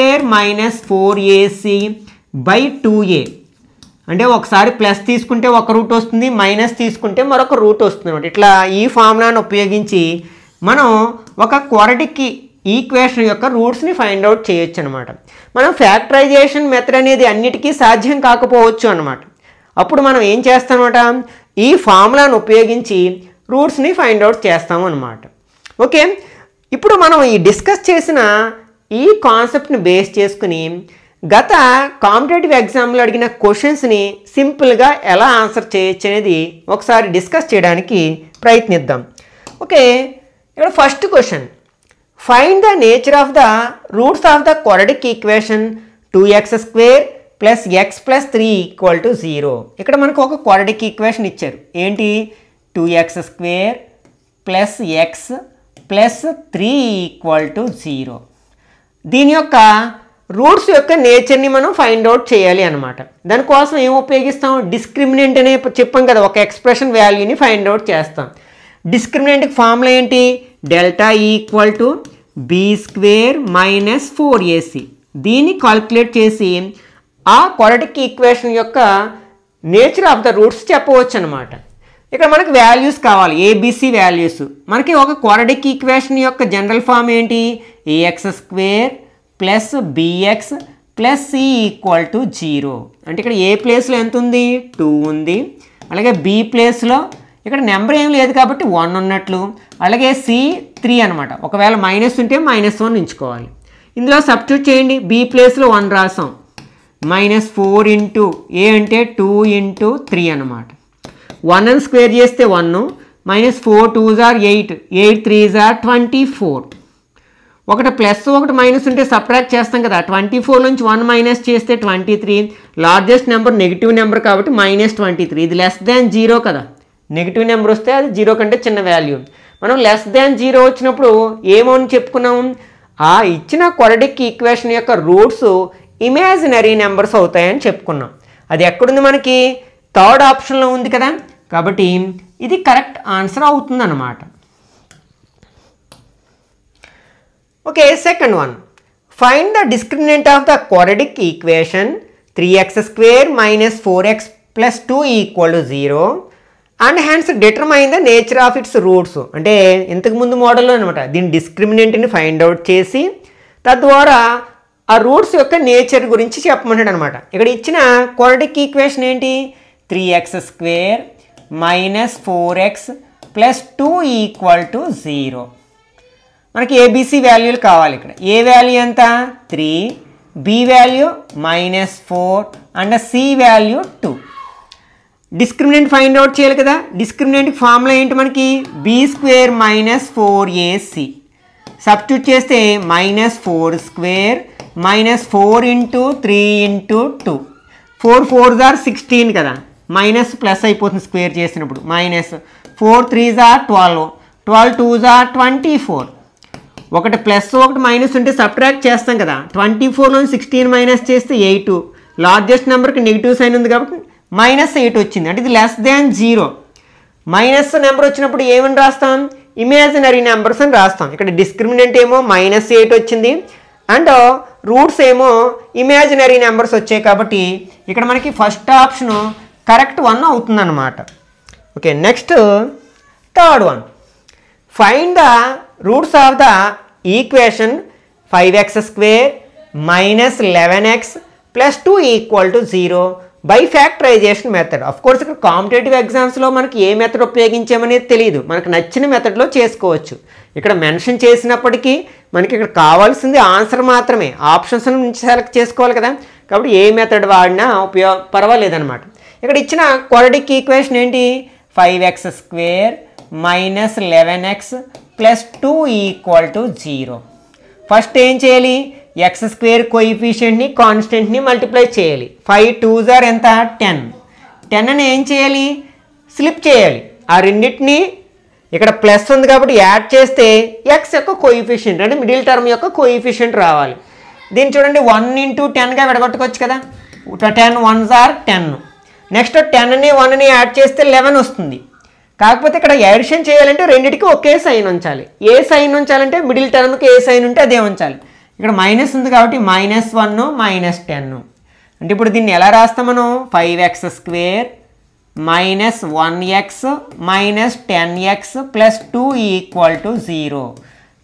[SPEAKER 1] - 4ac/2a. అంటే ఒకసారి ప్లస్ తీసుకుంటే ఒక రూట్ వస్తుంది, మైనస్ తీసుకుంటే మరొక రూట్ వస్తుంది అనమాట. ఇట్లా ఈ ఫార్ములాను ఉపయోగించి మనం ఒక క్వాడ్రాటిక్ ఈక్వేషన్ యొక్క రూట్స్ని ఫైండ్ అవుట్ చేయొచ్చు అనమాట. మనం ఫ్యాక్టరైజేషన్ మెథడ్ అనేది అన్నిటికీ సాధ్యం కాకపోవచ్చు అనమాట. అప్పుడు మనం ఏం చేస్తామన్నమాట, ఈ ఫార్ములాను ఉపయోగించి రూట్స్ని ఫైండ్ అవుట్ చేస్తాము అనమాట. ఓకే, ఇప్పుడు మనం ఈ డిస్కస్ చేసిన ఈ కాన్సెప్ట్ని బేస్ చేసుకుని గత కాంపిటేటివ్ ఎగ్జామ్లో అడిగిన క్వశ్చన్స్ని సింపుల్గా ఎలా ఆన్సర్ చేయొచ్చు అనేది ఒకసారి డిస్కస్ చేయడానికి ప్రయత్నిద్దాం. ఓకే, ఇక్కడ first question, find the nature of the roots of the quadratic equation 2x² + x + 3 = 0. ఇక్కడ మనకు ఒక క్వాడ్రాటిక్ ఈక్వేషన్ ఇచ్చారు. ఏంటి? 2x² + x + 3 = 0. దీని యొక్క రూట్స్ యొక్క నేచర్ని మనం ఫైండ్ అవుట్ చేయాలి అనమాట. దానికోసం ఏం ఉపయోగిస్తాం? డిస్క్రిమినెంట్ అనే చెప్పాం కదా, ఒక ఎక్స్ప్రెషన్ వాల్యూని ఫైండ్ అవుట్ చేస్తాం. డిస్క్రిమినెంట్కి ఫార్ములా ఏంటి? Delta = b² - 4ac. దీన్ని కాల్కులేట్ చేసి ఆ క్వాడ్రాటిక్ ఈక్వేషన్ యొక్క నేచర్ ఆఫ్ ద రూట్స్ చెప్పవచ్చు అనమాట. ఇక్కడ మనకి వాల్యూస్ కావాలి, ఏబిసి వాల్యూస్. మనకి ఒక క్వాడ్రాటిక్ ఈక్వేషన్ యొక్క జనరల్ ఫామ్ ఏంటి? ax² + bx + c = 0. అంటే ఇక్కడ ఏ ప్లేస్లో ఎంత ఉంది? 2 ఉంది. అలాగే బి ప్లేస్లో ఇక్కడ నెంబర్ ఏం లేదు కాబట్టి 1 ఉన్నట్లు. అలాగే సి 3 అనమాట. ఒకవేళ మైనస్ ఉంటే -1 ఉంచుకోవాలి. ఇందులో సబ్స్టిట్యూట్ చేయండి. బి ప్లేస్లో 1 రాసాం. -4 ఇంటూ ఏ అంటే 2 ఇంటూ 3 అనమాట. 1 స్క్వేర్ చేస్తే 1, -4 2s are 8, 8 3s are 24. ఒకటి ప్లస్ ఒకటి మైనస్ ఉంటే సబ్ట్రాక్ట్ చేస్తాం కదా. 24 నుంచి 1 మైనస్ చేస్తే 23. లార్జెస్ట్ నెంబర్ నెగిటివ్ నెంబర్ కాబట్టి -23. ఇది <0 కదా. నెగిటివ్ నెంబర్ వస్తే అది 0 కంటే చిన్న వాల్యూ. మనం <0 వచ్చినప్పుడు ఏమని చెప్పుకున్నాం? ఆ ఇచ్చిన క్వాడ్రాటిక్ ఈక్వేషన్ యొక్క రూట్స్ ఇమాజినరీ నెంబర్స్ అవుతాయని చెప్పుకున్నాం. అది ఎక్కడుంది? మనకి థర్డ్ ఆప్షన్లో ఉంది కదా. కాబట్టి ఇది కరెక్ట్ ఆన్సర్ అవుతుంది అన్నమాట. Okay, second one, find the discriminant of the quadratic equation 3x² - 4x + 2 = 0 and హ్యాన్స్ determine the nature of it's roots. అంటే ఇంతకుముందు మోడల్లో అనమాట. దీని డిస్క్రిమినెంట్ని ఫైండ్ అవుట్ చేసి తద్వారా ఆ రూట్స్ యొక్క నేచర్ గురించి చెప్పమంటాడు అనమాట. ఇక్కడ ఇచ్చిన క్వాడ్రాటిక్ ఈక్వేషన్ ఏంటి? 3x² - 4x + 2 = 0. మనకి ఏబిసి వాల్యూలు కావాలి. ఇక్కడ ఏ వాల్యూ ఎంత? 3, B value -4 and C value 2. Discriminant find out చేయాలి కదా. డిస్క్రిమినెంట్ ఫార్ములా ఏంటి మనకి? b² - 4ac. సబ్స్టిట్యూట్ చేస్తే -4² -4 ఇంటూ 3 ఇంటూ 2. 4 4s are 16 కదా. మైనస్ ప్లస్ అయిపోతుంది స్క్వేర్ చేసినప్పుడు. -4 3s are 12, 12 2s are 24. ఒకటి ప్లస్ ఒకటి మైనస్ ఉంటే సబ్ట్రాక్ట్ చేస్తాం కదా. 24లో 16 మైనస్ చేస్తే 8. లార్జెస్ట్ నెంబర్కి నెగిటివ్ సైన్ ఉంది కాబట్టి -8 వచ్చింది. అంటే ఇది <0. మైనస్ నెంబర్ వచ్చినప్పుడు ఏమని రాస్తాం? ఇమాజినరీ నెంబర్స్ అని రాస్తాం. ఇక్కడ డిస్క్రిమినెంట్ ఏమో -8 వచ్చింది అండ్ రూట్స్ ఏమో ఇమాజినరీ నెంబర్స్ వచ్చాయి కాబట్టి ఇక్కడ మనకి ఫస్ట్ ఆప్షన్ కరెక్ట్ 1 అవుతుందన్నమాట. Okay, next third one, find the roots of the equation 5x² - 11x + 2 = 0 by factorisation method. Of course ఇక్కడ కాంపిటేటివ్ ఎగ్జామ్స్లో మనకి ఏ మెథడ్ ఉపయోగించామనేది తెలియదు. మనకు నచ్చిన మెథడ్లో చేసుకోవచ్చు. ఇక్కడ మెన్షన్ చేసినప్పటికీ మనకి ఇక్కడ కావాల్సింది ఆన్సర్ మాత్రమే. ఆప్షన్స్ నుంచి సెలెక్ట్ చేసుకోవాలి కదా. కాబట్టి ఏ మెథడ్ వాడినా పర్వాలేదన్నమాట. ఇక్కడ ఇచ్చిన క్వాడ్రాటిక్ ఈక్వేషన్ ఏంటి? 5x² - 11x + 2 = 0. ఫస్ట్ ఏం చేయాలి? x² కోఎఫిషియంట్ని కాన్స్టెంట్ని మల్టిప్లై చేయాలి. 5 2s are ఎంత? 10. 10 అని ఏం చేయాలి? స్లిప్ చేయాలి. ఆ రెండింటిని ఇక్కడ ప్లస్ ఉంది కాబట్టి యాడ్ చేస్తే x యొక్క కోఎఫిషియంట్ అంటే మిడిల్ టర్మ్ యొక్క కోఎఫిషియంట్ రావాలి. దీన్ని చూడండి 1 ఇంటూ 10గా విడగొట్టుకోవచ్చు కదా. 10 1s are 10. నెక్స్ట్ 10ని 1ని యాడ్ చేస్తే 11 వస్తుంది. కాకపోతే ఇక్కడ ఎడిషన్ చేయాలంటే రెండింటికి ఒకే సైన్ ఉంచాలి. ఏ సైన్ ఉంచాలంటే మిడిల్ టర్మ్కి ఏ సైన్ ఉంటే అదే ఉంచాలి. ఇక్కడ మైనస్ ఉంది కాబట్టి -1 -10. అంటే ఇప్పుడు దీన్ని ఎలా రాస్తాం మనం? 5x² - 1x - 10x + 2 = 0.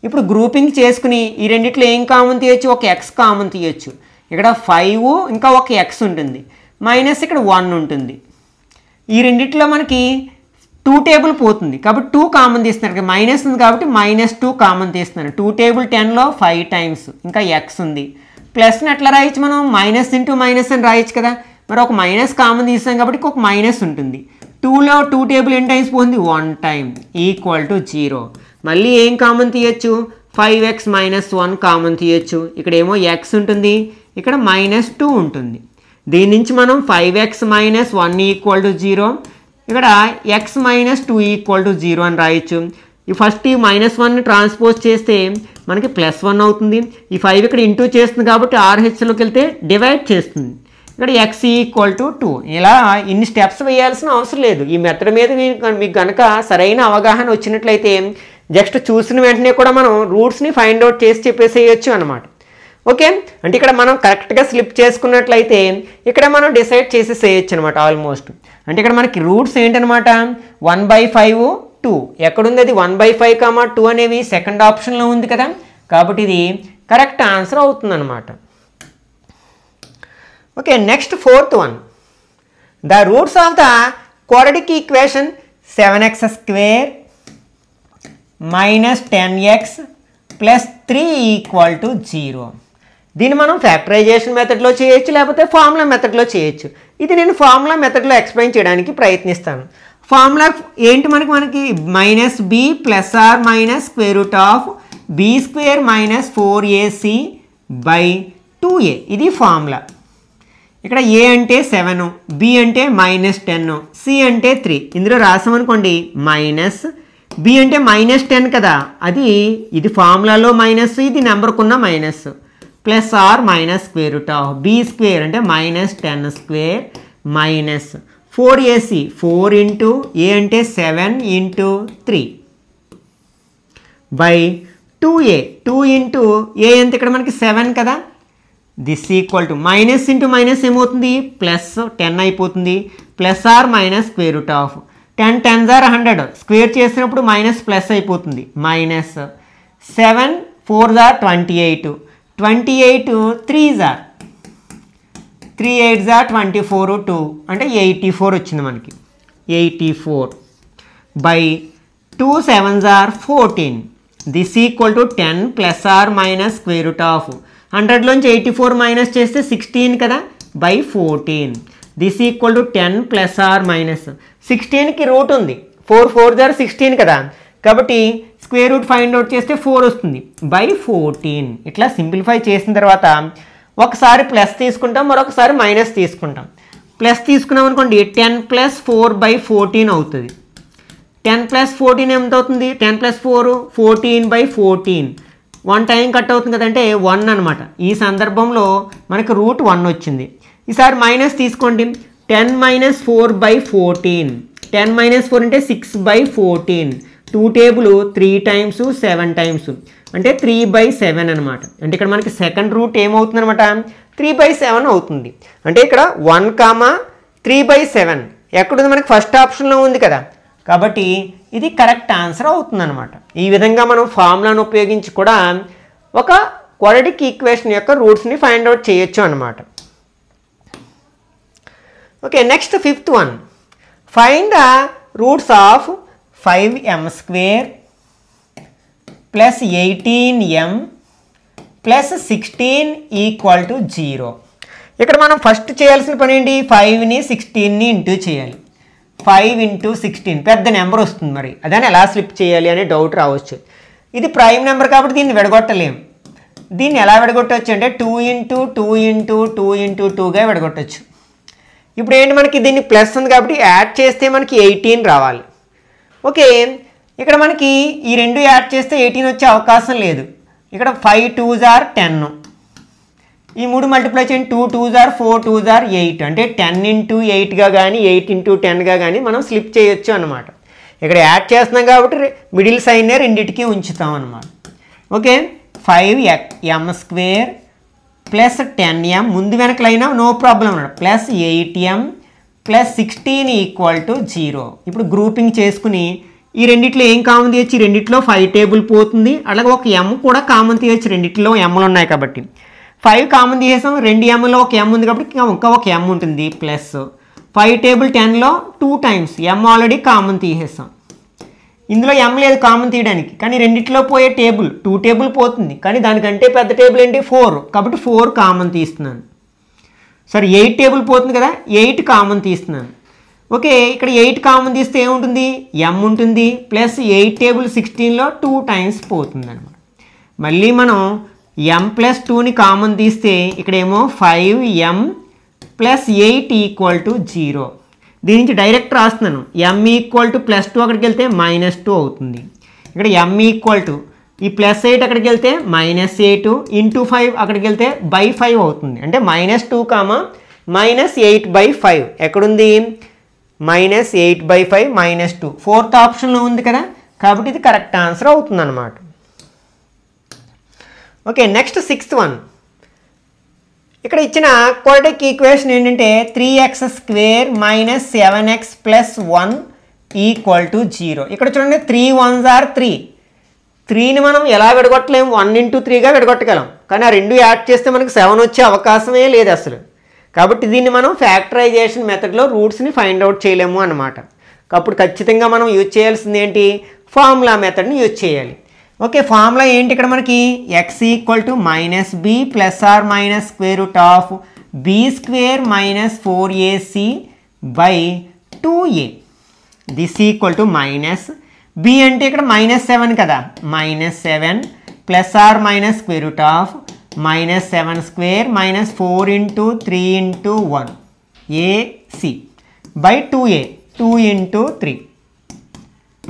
[SPEAKER 1] ఇప్పుడు గ్రూపింగ్ చేసుకుని ఈ రెండిట్లో ఏం కామన్ తీయచ్చు? ఒక x కామన్ తీయచ్చు. ఇక్కడ 5 ఇంకా ఒక x ఉంటుంది. మైనస్ ఇక్కడ 1 ఉంటుంది. ఈ రెండిట్లో మనకి 2 టేబుల్ పోతుంది కాబట్టి 2 కామన్ తీస్తున్నారు, మైనస్ ఉంది కాబట్టి -2 కామన్ తీస్తున్నాను. 2 టేబుల్ 10లో 5 టైమ్స్, ఇంకా ఎక్స్ ఉంది. ప్లస్ని ఎట్లా రాయొచ్చు మనం, మైనస్ ఇంటూ మైనస్ అని రాయొచ్చు కదా. మరి ఒక మైనస్ కామన్ తీస్తాం కాబట్టి ఒక మైనస్ ఉంటుంది. 2లో 2 టేబుల్ ఎన్ని టైమ్స్ పోతుంది, 1 టైమ్, ఈక్వల్ టు 0. మళ్ళీ ఏం కామన్ తీయచ్చు, 5x - 1 కామన్ తీయచ్చు. ఇక్కడ ఏమో ఎక్స్ ఉంటుంది, ఇక్కడ -2 ఉంటుంది. దీని నుంచి మనం 5x - 1 ఈక్వల్ టు 0, ఇక్కడ x - 2 ఈక్వల్ టు 0 అని రాయొచ్చు. ఈ ఫస్ట్ ఈ -1ని ట్రాన్స్పోజ్ చేస్తే మనకి +1 అవుతుంది. ఈ 5 ఇక్కడ ఇంటూ చేస్తుంది కాబట్టి RHలోకి వెళ్తే డివైడ్ చేస్తుంది. ఇక్కడ x ఈక్వల్ టు 2. ఇలా ఇన్ని స్టెప్స్ వేయాల్సిన అవసరం లేదు. ఈ మెథడ్ మీద మీకు కనుక సరైన అవగాహన వచ్చినట్లయితే జస్ట్ చూసిన వెంటనే కూడా మనం రూట్స్ని ఫైండ్ అవుట్ చేసి చెప్పేసేయచ్చు అనమాట. ఓకే, అంటే ఇక్కడ మనం కరెక్ట్గా స్లిప్ చేసుకున్నట్లయితే ఇక్కడ మనం డిసైడ్ చేసేసేయచ్చు అనమాట ఆల్మోస్ట్. అంటే ఇక్కడ మనకి రూట్స్ ఏంటనమాట, 1/5 2. ఎక్కడుంది అది, 1/5, 2 అనేవి సెకండ్ ఆప్షన్లో ఉంది కదా, కాబట్టి ఇది కరెక్ట్ ఆన్సర్ అవుతుంది అనమాట. Okay, next 4th one. The roots of the quadratic equation 7x² - 10x + 3 equal to 0. దీన్ని మనం ఫ్యాక్టరైజేషన్ మెథడ్లో చేయొచ్చు, లేకపోతే ఫార్ములా మెథడ్లో చేయొచ్చు. ఇది నేను ఫార్ములా మెథడ్లో ఎక్స్ప్లెయిన్ చేయడానికి ప్రయత్నిస్తాను. ఫార్ములా ఏంటి, మనకి -b + or - b² - 4ac/2a. ఇది ఫార్ములా. ఇక్కడ a అంటే 7, b అంటే -10, c అంటే 3. ఇందులో రాసామనుకోండి b అంటే -10 కదా, అది ఇది ఫార్ములాలో మైనస్, ఇది నెంబర్కున్న మైనస్, + or - b² అంటే -10² - 4ac, 4 ఇంటూ a అంటే 7 ఇంటూ 3/2a. 2 ఇంటూ a ఎంత, ఇక్కడ మనకి 7 కదా, this equal to minus into minus ఏమవుతుంది, +10 అయిపోతుంది, + or - 10 10s are 100, స్క్వేర్ చేసినప్పుడు మైనస్ అయిపోతుంది, -7 4s are 28, 28 3s are 3 8s are 24, 2 అంటే 84 వచ్చింది మనకి. 84/2 7s are 14. This equal to 10 + or - 100లోంచి 84 మైనస్ చేస్తే 16 కదా, /14. దిస్ ఈక్వల్ టు 10 + or - 16కి రూట్ ఉంది, 4 4s are 16 కదా, కాబట్టి స్క్వేర్ రూట్ ఫైండ్ అవుట్ చేస్తే 4 వస్తుంది, /14. ఇట్లా సింప్లిఫై చేసిన తర్వాత ఒకసారి ప్లస్ తీసుకుంటాం, మరొకసారి మైనస్ తీసుకుంటాం. ప్లస్ తీసుకున్నాం అనుకోండి 10 + 4/14 అవుతుంది. 10 + 14 ఎంత అవుతుంది, 10 + 4 14/14. 1 టైం కట్ అవుతుంది కదంటే 1 అనమాట. ఈ సందర్భంలో మనకు రూట్ 1 వచ్చింది. ఈసారి మైనస్ తీసుకోండి, 10 - 4/14. 10 - 4 అంటే 6/14. 2 టేబుల్ 3 టైమ్స్ 7 టైమ్స్ అంటే 3/7 అనమాట. అంటే ఇక్కడ మనకి సెకండ్ రూట్ ఏమవుతుంది అనమాట, 3/7 అవుతుంది. అంటే ఇక్కడ 1, 3/7 ఎక్కడుంది, మనకి ఫస్ట్ ఆప్షన్లో ఉంది కదా, కాబట్టి ఇది కరెక్ట్ ఆన్సర్ అవుతుంది అనమాట. ఈ విధంగా మనం ఫార్ములాను ఉపయోగించి కూడా ఒక క్వాడ్రాటిక్ ఈక్వేషన్ యొక్క రూట్స్ని ఫైండ్ అవుట్ చేయొచ్చు అనమాట. Okay, next 5th one. Find the roots of 5m² + 18m + 16 equal to 0. ఇక్కడ మనం ఫస్ట్ చేయాల్సిన పని ఏంటి, 5ని 16ని ఇంటూ చేయాలి. 5 × 16 పెద్ద నెంబర్ వస్తుంది, మరి అదని ఎలా స్లిప్ చేయాలి అనే డౌట్ రావచ్చు. ఇది ప్రైమ్ నెంబర్ కాబట్టి దీన్ని విడగొట్టలేము. దీన్ని ఎలా విడగొట్టవచ్చు అంటే 2 × 2 × 2 × 2గా విడగొట్టచ్చు. ఇప్పుడు ఏంటి, మనకి దీన్ని ప్లస్ ఉంది కాబట్టి యాడ్ చేస్తే మనకి 18 రావాలి. ఓకే, ఇక్కడ మనకి ఈ రెండు యాడ్ చేస్తే 18 వచ్చే అవకాశం లేదు. ఇక్కడ 5 2s are 10, ఈ 3 మల్టిప్లై చేయండి, 2 2s are 4 2s are 8 అంటే 10 × 8గా కానీ 8 × 10గా కానీ మనం స్లిప్ చేయొచ్చు అనమాట. ఇక్కడ యాడ్ చేస్తున్నాం కాబట్టి మిడిల్ సైన్నే రెండింటికి ఉంచుతాం అనమాట. ఓకే, 5m² + 10m ముందు వెనకలైనా నో ప్రాబ్లం అన్నాడు, + 8m + 16 ఈక్వల్ టు 0. ఇప్పుడు గ్రూపింగ్ చేసుకుని ఈ రెండిట్లో ఏం కామన్ తీయచ్చు, ఈ రెండిట్లో 5 టేబుల్ పోతుంది, అలాగే ఒక m కూడా కామన్ తీయచ్చు, రెండిట్లో mలు ఉన్నాయి కాబట్టి. 5 కామన్ తీసేసాం, 2mలో ఒక m ఉంది కాబట్టి ఇంకా ఒక m ఉంటుంది, + 5 టేబుల్ 10లో 2 టైమ్స్ m ఆల్రెడీ కామన్ తీసేస్తాం. ఇందులో m లేదు కామన్ తీయడానికి, కానీ రెండిట్లో పోయే టేబుల్ 2 టేబుల్ పోతుంది, కానీ దానికంటే పెద్ద టేబుల్ ఏంటి 4, కాబట్టి 4 కామన్ తీస్తున్నాను. సరే 8 టేబుల్ పోతుంది కదా, 8 కామన్ తీస్తున్నాను. ఓకే, ఇక్కడ 8 కామన్ తీస్తే ఏముంటుంది, m ఉంటుంది, ప్లస్ 8 టేబుల్ 16లో 2 టైమ్స్ పోతుంది అనమాట. మళ్ళీ మనం m ప్లస్ 2ని కామన్ తీస్తే ఇక్కడేమో 5m ప్లస్ 8 ఈక్వల్ టు 0. దీని నుంచి డైరెక్ట్ రాస్తున్నాను, m ఈక్వల్ టు ప్లస్ 2 అక్కడికి వెళ్తే -2 అవుతుంది. ఇక్కడ m ఈక్వల్ టు ఈ ప్లస్ 8 అక్కడికి వెళ్తే -8 ఇంటూ 5 అక్కడికి వెళ్తే /5 అవుతుంది. అంటే -2 -8/5 ఎక్కడుంది, -8/5 -2 4th ఆప్షన్లో ఉంది కదా, కాబట్టి ఇది కరెక్ట్ ఆన్సర్ అవుతుంది అన్నమాట. Okay, next 6th one. ఇక్కడ ఇచ్చిన క్వాడ్రాటిక్ ఈక్వేషన్ ఏంటంటే 3x² - 7x + 1 = 0. ఇక్కడ చూడండి 3 1s are 3. 3ని మనం ఎలా విడగొట్టలేము, 1 × 3గా విడగొట్టగలం, కానీ ఆ రెండు యాడ్ చేస్తే మనకు 7 వచ్చే అవకాశమే లేదు అసలు. కాబట్టి దీన్ని మనం ఫ్యాక్టరైజేషన్ మెథడ్లో రూట్స్ని ఫైండ్ అవుట్ చేయలేము అన్నమాట. అప్పుడు ఖచ్చితంగా మనం యూజ్ చేయాల్సింది ఏంటి, ఫార్ములా మెథడ్ని యూజ్ చేయాలి. ఓకే, ఫార్ములా ఏంటి ఇక్కడ మనకి, x = -b ± b² - 4ac/2a. This equal to minus b అంటే ఇక్కడ -7 కదా, -7 ± -7² - 4 × 3 × 1 ac/2a 2 × 3.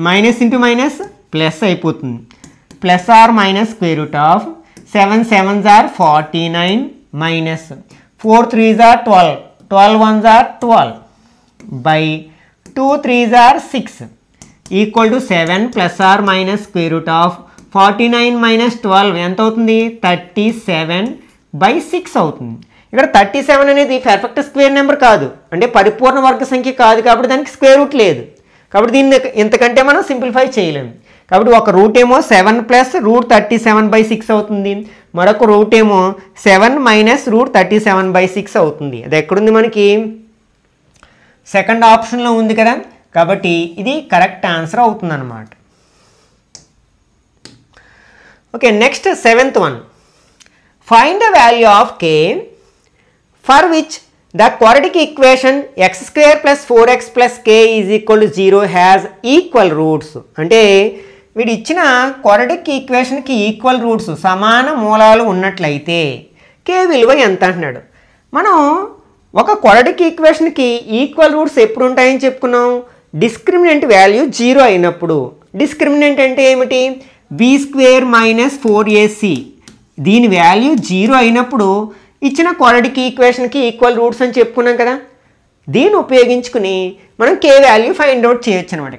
[SPEAKER 1] Minus into minus plus అయిపోతుంది, plus or minus √7 7s are 49 minus 4 3s are 12 12 1s are 12 by 2 3s are 6 equal to 7 plus or minus √49 minus 12 ఎంత అవుతుంది, 37/6 అవుతుంది. ఇక్కడ 37 అనేది perfect square number కాదు, అంటే పరిపూర్ణ వర్గ సంఖ్య కాదు, కాబట్టి దానికి స్క్వేర్ రూట్ లేదు, కాబట్టి దీన్ని ఇంతకంటే మనం సింప్లిఫై చేయలేము. కాబట్టి ఒక రూట్ ఏమో 7 + √37/6 అవుతుంది, మరొక రూట్ ఏమో 7 - √37/6 అవుతుంది. అది ఎక్కడుంది మనకి, సెకండ్ ఆప్షన్లో ఉంది కదా, కాబట్టి ఇది కరెక్ట్ ఆన్సర్ అవుతుంది అన్నమాట. Okay, next 7th one. Find the value of k for which the quadratic equation x² + 4x + k = 0 has equal roots. అంటే వీడు ఇచ్చిన క్వాడ్రాటిక్ ఈక్వేషన్కి ఈక్వల్ రూట్స్ సమాన మూలాలు ఉన్నట్లయితే k విలువ ఎంత అంటున్నాడు. మనం ఒక క్వాడ్రాటిక్ ఈక్వేషన్కి ఈక్వల్ రూట్స్ ఎప్పుడు ఉంటాయని చెప్పుకున్నాం, డిస్క్రిమినెంట్ వాల్యూ 0 అయినప్పుడు. డిస్క్రిమినెంట్ అంటే ఏమిటి, b² - 4ac. దీని వాల్యూ 0 అయినప్పుడు ఇచ్చిన క్వాడ్రాటిక్ ఈక్వేషన్కి ఈక్వల్ రూట్స్ అని చెప్పుకున్నాం కదా, దీన్ని ఉపయోగించుకుని మనం k వాల్యూ ఫైండ్ అవుట్ చేయొచ్చు అనమాట.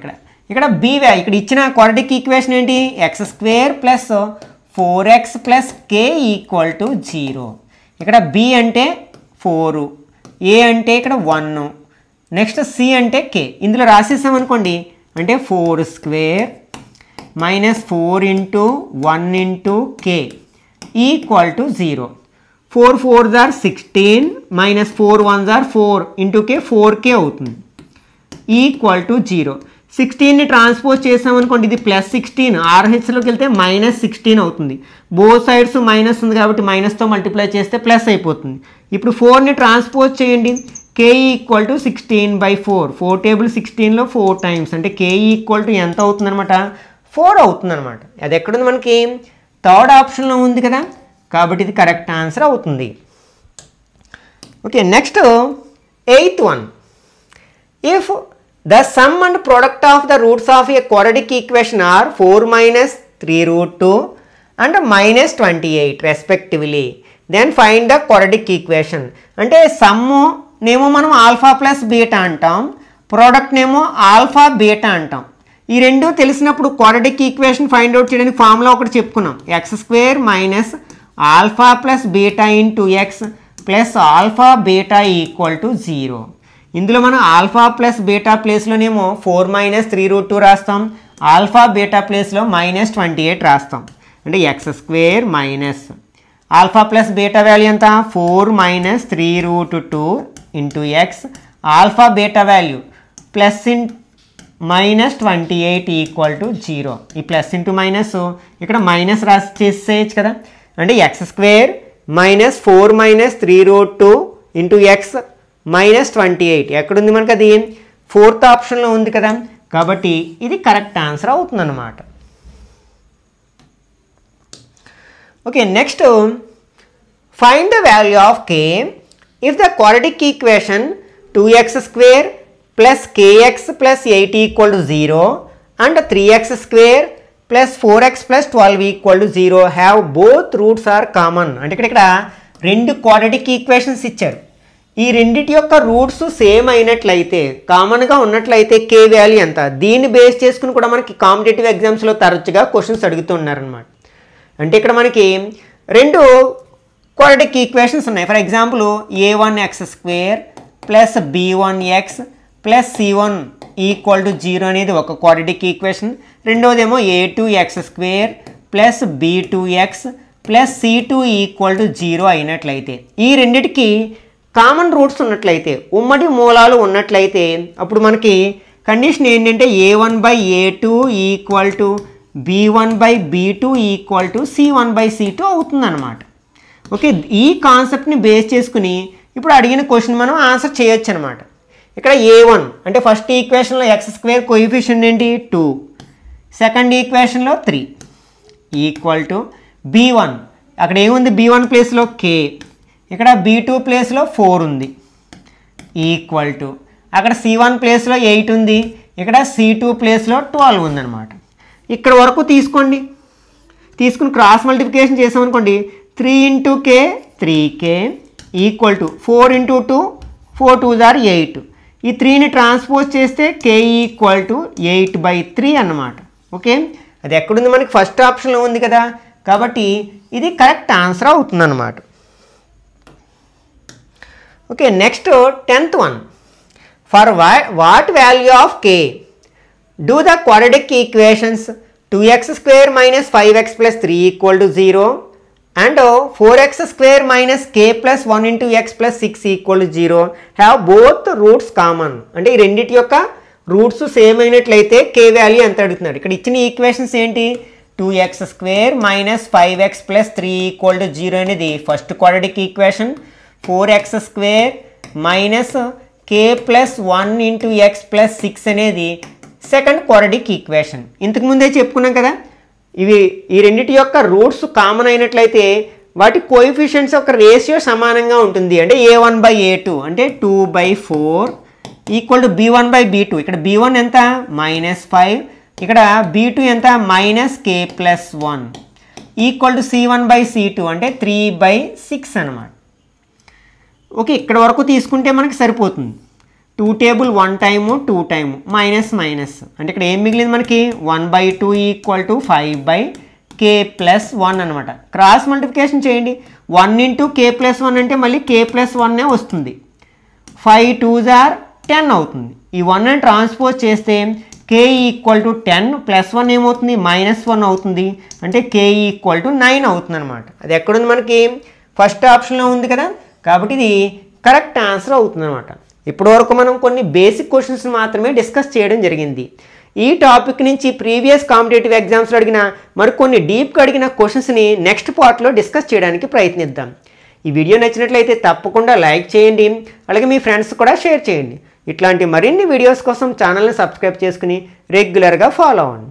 [SPEAKER 1] ఇక్కడ b వాల్యూ, ఇక్కడ ఇచ్చిన క్వాడ్రాటిక్ ఈక్వేషన్ ఏంటి, x² + 4x + k = 0. ఇక్కడ b అంటే 4, a అంటే ఇక్కడ 1, నెక్స్ట్ c అంటే k. ఇందులో రాసేసామనుకోండి, అంటే 4² - 4 × 1 × k = 0. 4 4s are 16 - 4 1s are 4 × k 4k అవుతుంది, = 0. 16ని ట్రాన్స్పోజ్ చేసామనుకోండి, ఇది +16, RHలోకి వెళ్తే -16 అవుతుంది. బోత్ సైడ్స్ మైనస్ ఉంది కాబట్టి మైనస్తో మల్టిప్లై చేస్తే ప్లస్ అయిపోతుంది. ఇప్పుడు 4ని ట్రాన్స్పోజ్ చేయండి, k = 16/4. 4 టేబుల్ 16లో 4 టైమ్స్, అంటే k = ఎంత అవుతుంది అనమాట, 4 అవుతుంది అనమాట. అది ఎక్కడుంది మనకి, థర్డ్ ఆప్షన్లో ఉంది కదా, కాబట్టి ఇది కరెక్ట్ ఆన్సర్ అవుతుంది. Okay, next 8th one. If the sum and product of the roots of a quadratic equation are 4 - 3√2 and -28 respectively, then find the quadratic equation. అంటే సమ్ము నేమో మనం ఆల్ఫా ప్లస్ బీటా అంటాం, ప్రోడక్ట్ నేమో alpha beta అంటాం. ఈ రెండు తెలిసినప్పుడు quadratic equation find out చేయడానికి ఫార్ములా ఒకటి చెప్పుకున్నాం, x² - alpha plus beta into x plus alpha beta = 0. ఇందులో మనం ఆల్ఫా ప్లస్ బీటా ప్లేస్లోనేమో 4 - 3√2 రాస్తాం, ఆల్ఫా బీటా ప్లేస్లో -28 రాస్తాం. అంటే x² minus alpha plus beta value ఎంత, 4 - 3√2 into X alpha beta value plus in -28 equal to 0. ఈ ప్లస్ ఇంటూ మైనస్ ఇక్కడ minus రాసి చేసేయచ్చు కదా. అంటే x² -4 - 3√2 ఇంటూ ఎక్స్ -28 ఎక్కడుంది మనకు? అది 4th ఆప్షన్లో ఉంది కదా. కాబట్టి ఇది కరెక్ట్ ఆన్సర్ అవుతుంది అన్నమాట. Okay, next find the value of k if the quadratic equation 2x² + kx + 8 = 0 and 3x² + 4x + 12 = 0 have both roots are common. అంటే ఇక్కడ రెండు క్వాడ్రాటిక్ ఈక్వేషన్స్ ఇచ్చారు. ఈ రెండిటి యొక్క రూట్స్ సేమ్ అయినట్లయితే, కామన్గా ఉన్నట్లయితే k వాల్యూ ఎంత? దీన్ని బేస్ చేసుకుని కూడా మనకి కాంపిటేటివ్ ఎగ్జామ్స్లో తరచుగా క్వశ్చన్స్ అడుగుతున్నారనమాట. అంటే ఇక్కడ మనకి రెండు క్వాడ్రాటిక్ ఈక్వేషన్స్ ఉన్నాయి. For example a1x² + b1x + c1 = 0 అనేది ఒక quadratic equation. రెండోదేమో a2x² + b2x + c2 = 0 అయినట్లయితే, ఈ రెండిటికి కామన్ రూట్స్ ఉన్నట్లయితే, ఉమ్మడి మూలాలు ఉన్నట్లయితే, అప్పుడు మనకి కండిషన్ ఏంటంటే a1/a2 = b1/b2 = c1/c2 అవుతుందన్నమాట. ఓకే, ఈ కాన్సెప్ట్ని బేస్ చేసుకుని ఇప్పుడు అడిగిన క్వశ్చన్ మనం ఆన్సర్ చేయొచ్చు అనమాట. ఇక్కడ a1 అంటే ఫస్ట్ ఈక్వేషన్లో x² కోఎఫిషియంట్ ఏంటి? 2. సెకండ్ ఈక్వేషన్లో 3 = b1. అక్కడ ఏముంది? b1 ప్లేస్లో k, ఇక్కడ b2 ప్లేస్లో 4 ఉంది = అక్కడ c1 ప్లేస్లో 8 ఉంది, ఇక్కడ c2 ప్లేస్లో 12 ఉందన్నమాట. ఇక్కడ వరకు తీసుకోండి. తీసుకుని క్రాస్ మల్టిప్లికేషన్ చేసామనుకోండి, 3 × k 3k = 4 × 2 4 2s are 8. ఈ 3ని ట్రాన్స్పోజ్ చేస్తే k = 8/3 అన్నమాట. ఓకే, అది ఎక్కడుంది? మనకి ఫస్ట్ ఆప్షన్లో ఉంది కదా. కాబట్టి ఇది కరెక్ట్ ఆన్సర్ అవుతుందన్నమాట. Okay, next 10th one. For what value of k do the quadratic equations 2x² - 5x + 3 = 0 and 4x² - k + 1 × x + 6 = 0 have both roots common. అంటే ఈ రెండింటి యొక్క రూట్స్ సేమ్ అయినట్లయితే k వాల్యూ ఎంత అడుగుతున్నారు. ఇక్కడ ఇచ్చిన ఈక్వేషన్స్ ఏంటి? 2x² - 5x + 3 = 0 అనేది first quadratic equation. 4x² - k + 1 × x + 6 అనేది సెకండ్ క్వాడ్రాటిక్ ఈక్వేషన్. ఇంతకుముందే చెప్పుకున్నాం కదా, ఈ రెండింటి యొక్క రూట్స్ కామన్ అయినట్లయితే వాటి కోఎఫిషియంట్స్ యొక్క రేషియో సమానంగా ఉంటుంది. అంటే a1/a2 అంటే 2/4 = b1/b2. ఇక్కడ b1 ఎంత? -5. ఇక్కడ b2 ఎంత? -k + 1 = c1/c2 అంటే 3/6 అన్నమాట. ఓకే, ఇక్కడ వరకు తీసుకుంటే మనకి సరిపోతుంది. 2 టేబుల్ 1 టైము 2 టైము మైనస్ అంటే ఇక్కడ ఏం మిగిలింది మనకి? 1/2 = 5/k + 1 అనమాట. క్రాస్ మల్టిప్లికేషన్ చేయండి. 1 × k + 1 అంటే మళ్ళీ k + 1 వస్తుంది. 5 2s are 10 అవుతుంది. ఈ 1ని ట్రాన్స్పోజ్ చేస్తే k = 10 + 1 ఏమవుతుంది? -1 అవుతుంది. అంటే k = 9 అవుతుంది అనమాట. అది ఎక్కడుంది? మనకి ఫస్ట్ ఆప్షన్లో ఉంది కదా. కాబట్టి ఇది కరెక్ట్ ఆన్సర్ అవుతుంది అనమాట. ఇప్పటివరకు మనం కొన్ని బేసిక్ క్వశ్చన్స్ మాత్రమే డిస్కస్ చేయడం జరిగింది. ఈ టాపిక్ నుంచి ప్రీవియస్ కాంపిటేటివ్ ఎగ్జామ్స్లో అడిగిన మరికొన్ని డీప్గా అడిగిన క్వశ్చన్స్ని నెక్స్ట్ పార్ట్లో డిస్కస్ చేయడానికి ప్రయత్నిద్దాం. ఈ వీడియో నచ్చినట్లయితే తప్పకుండా లైక్ చేయండి, అలాగే మీ ఫ్రెండ్స్ కూడా షేర్ చేయండి. ఇట్లాంటి మరిన్ని వీడియోస్ కోసం ఛానల్ని సబ్స్క్రైబ్ చేసుకుని రెగ్యులర్గా ఫాలో అవ్వండి.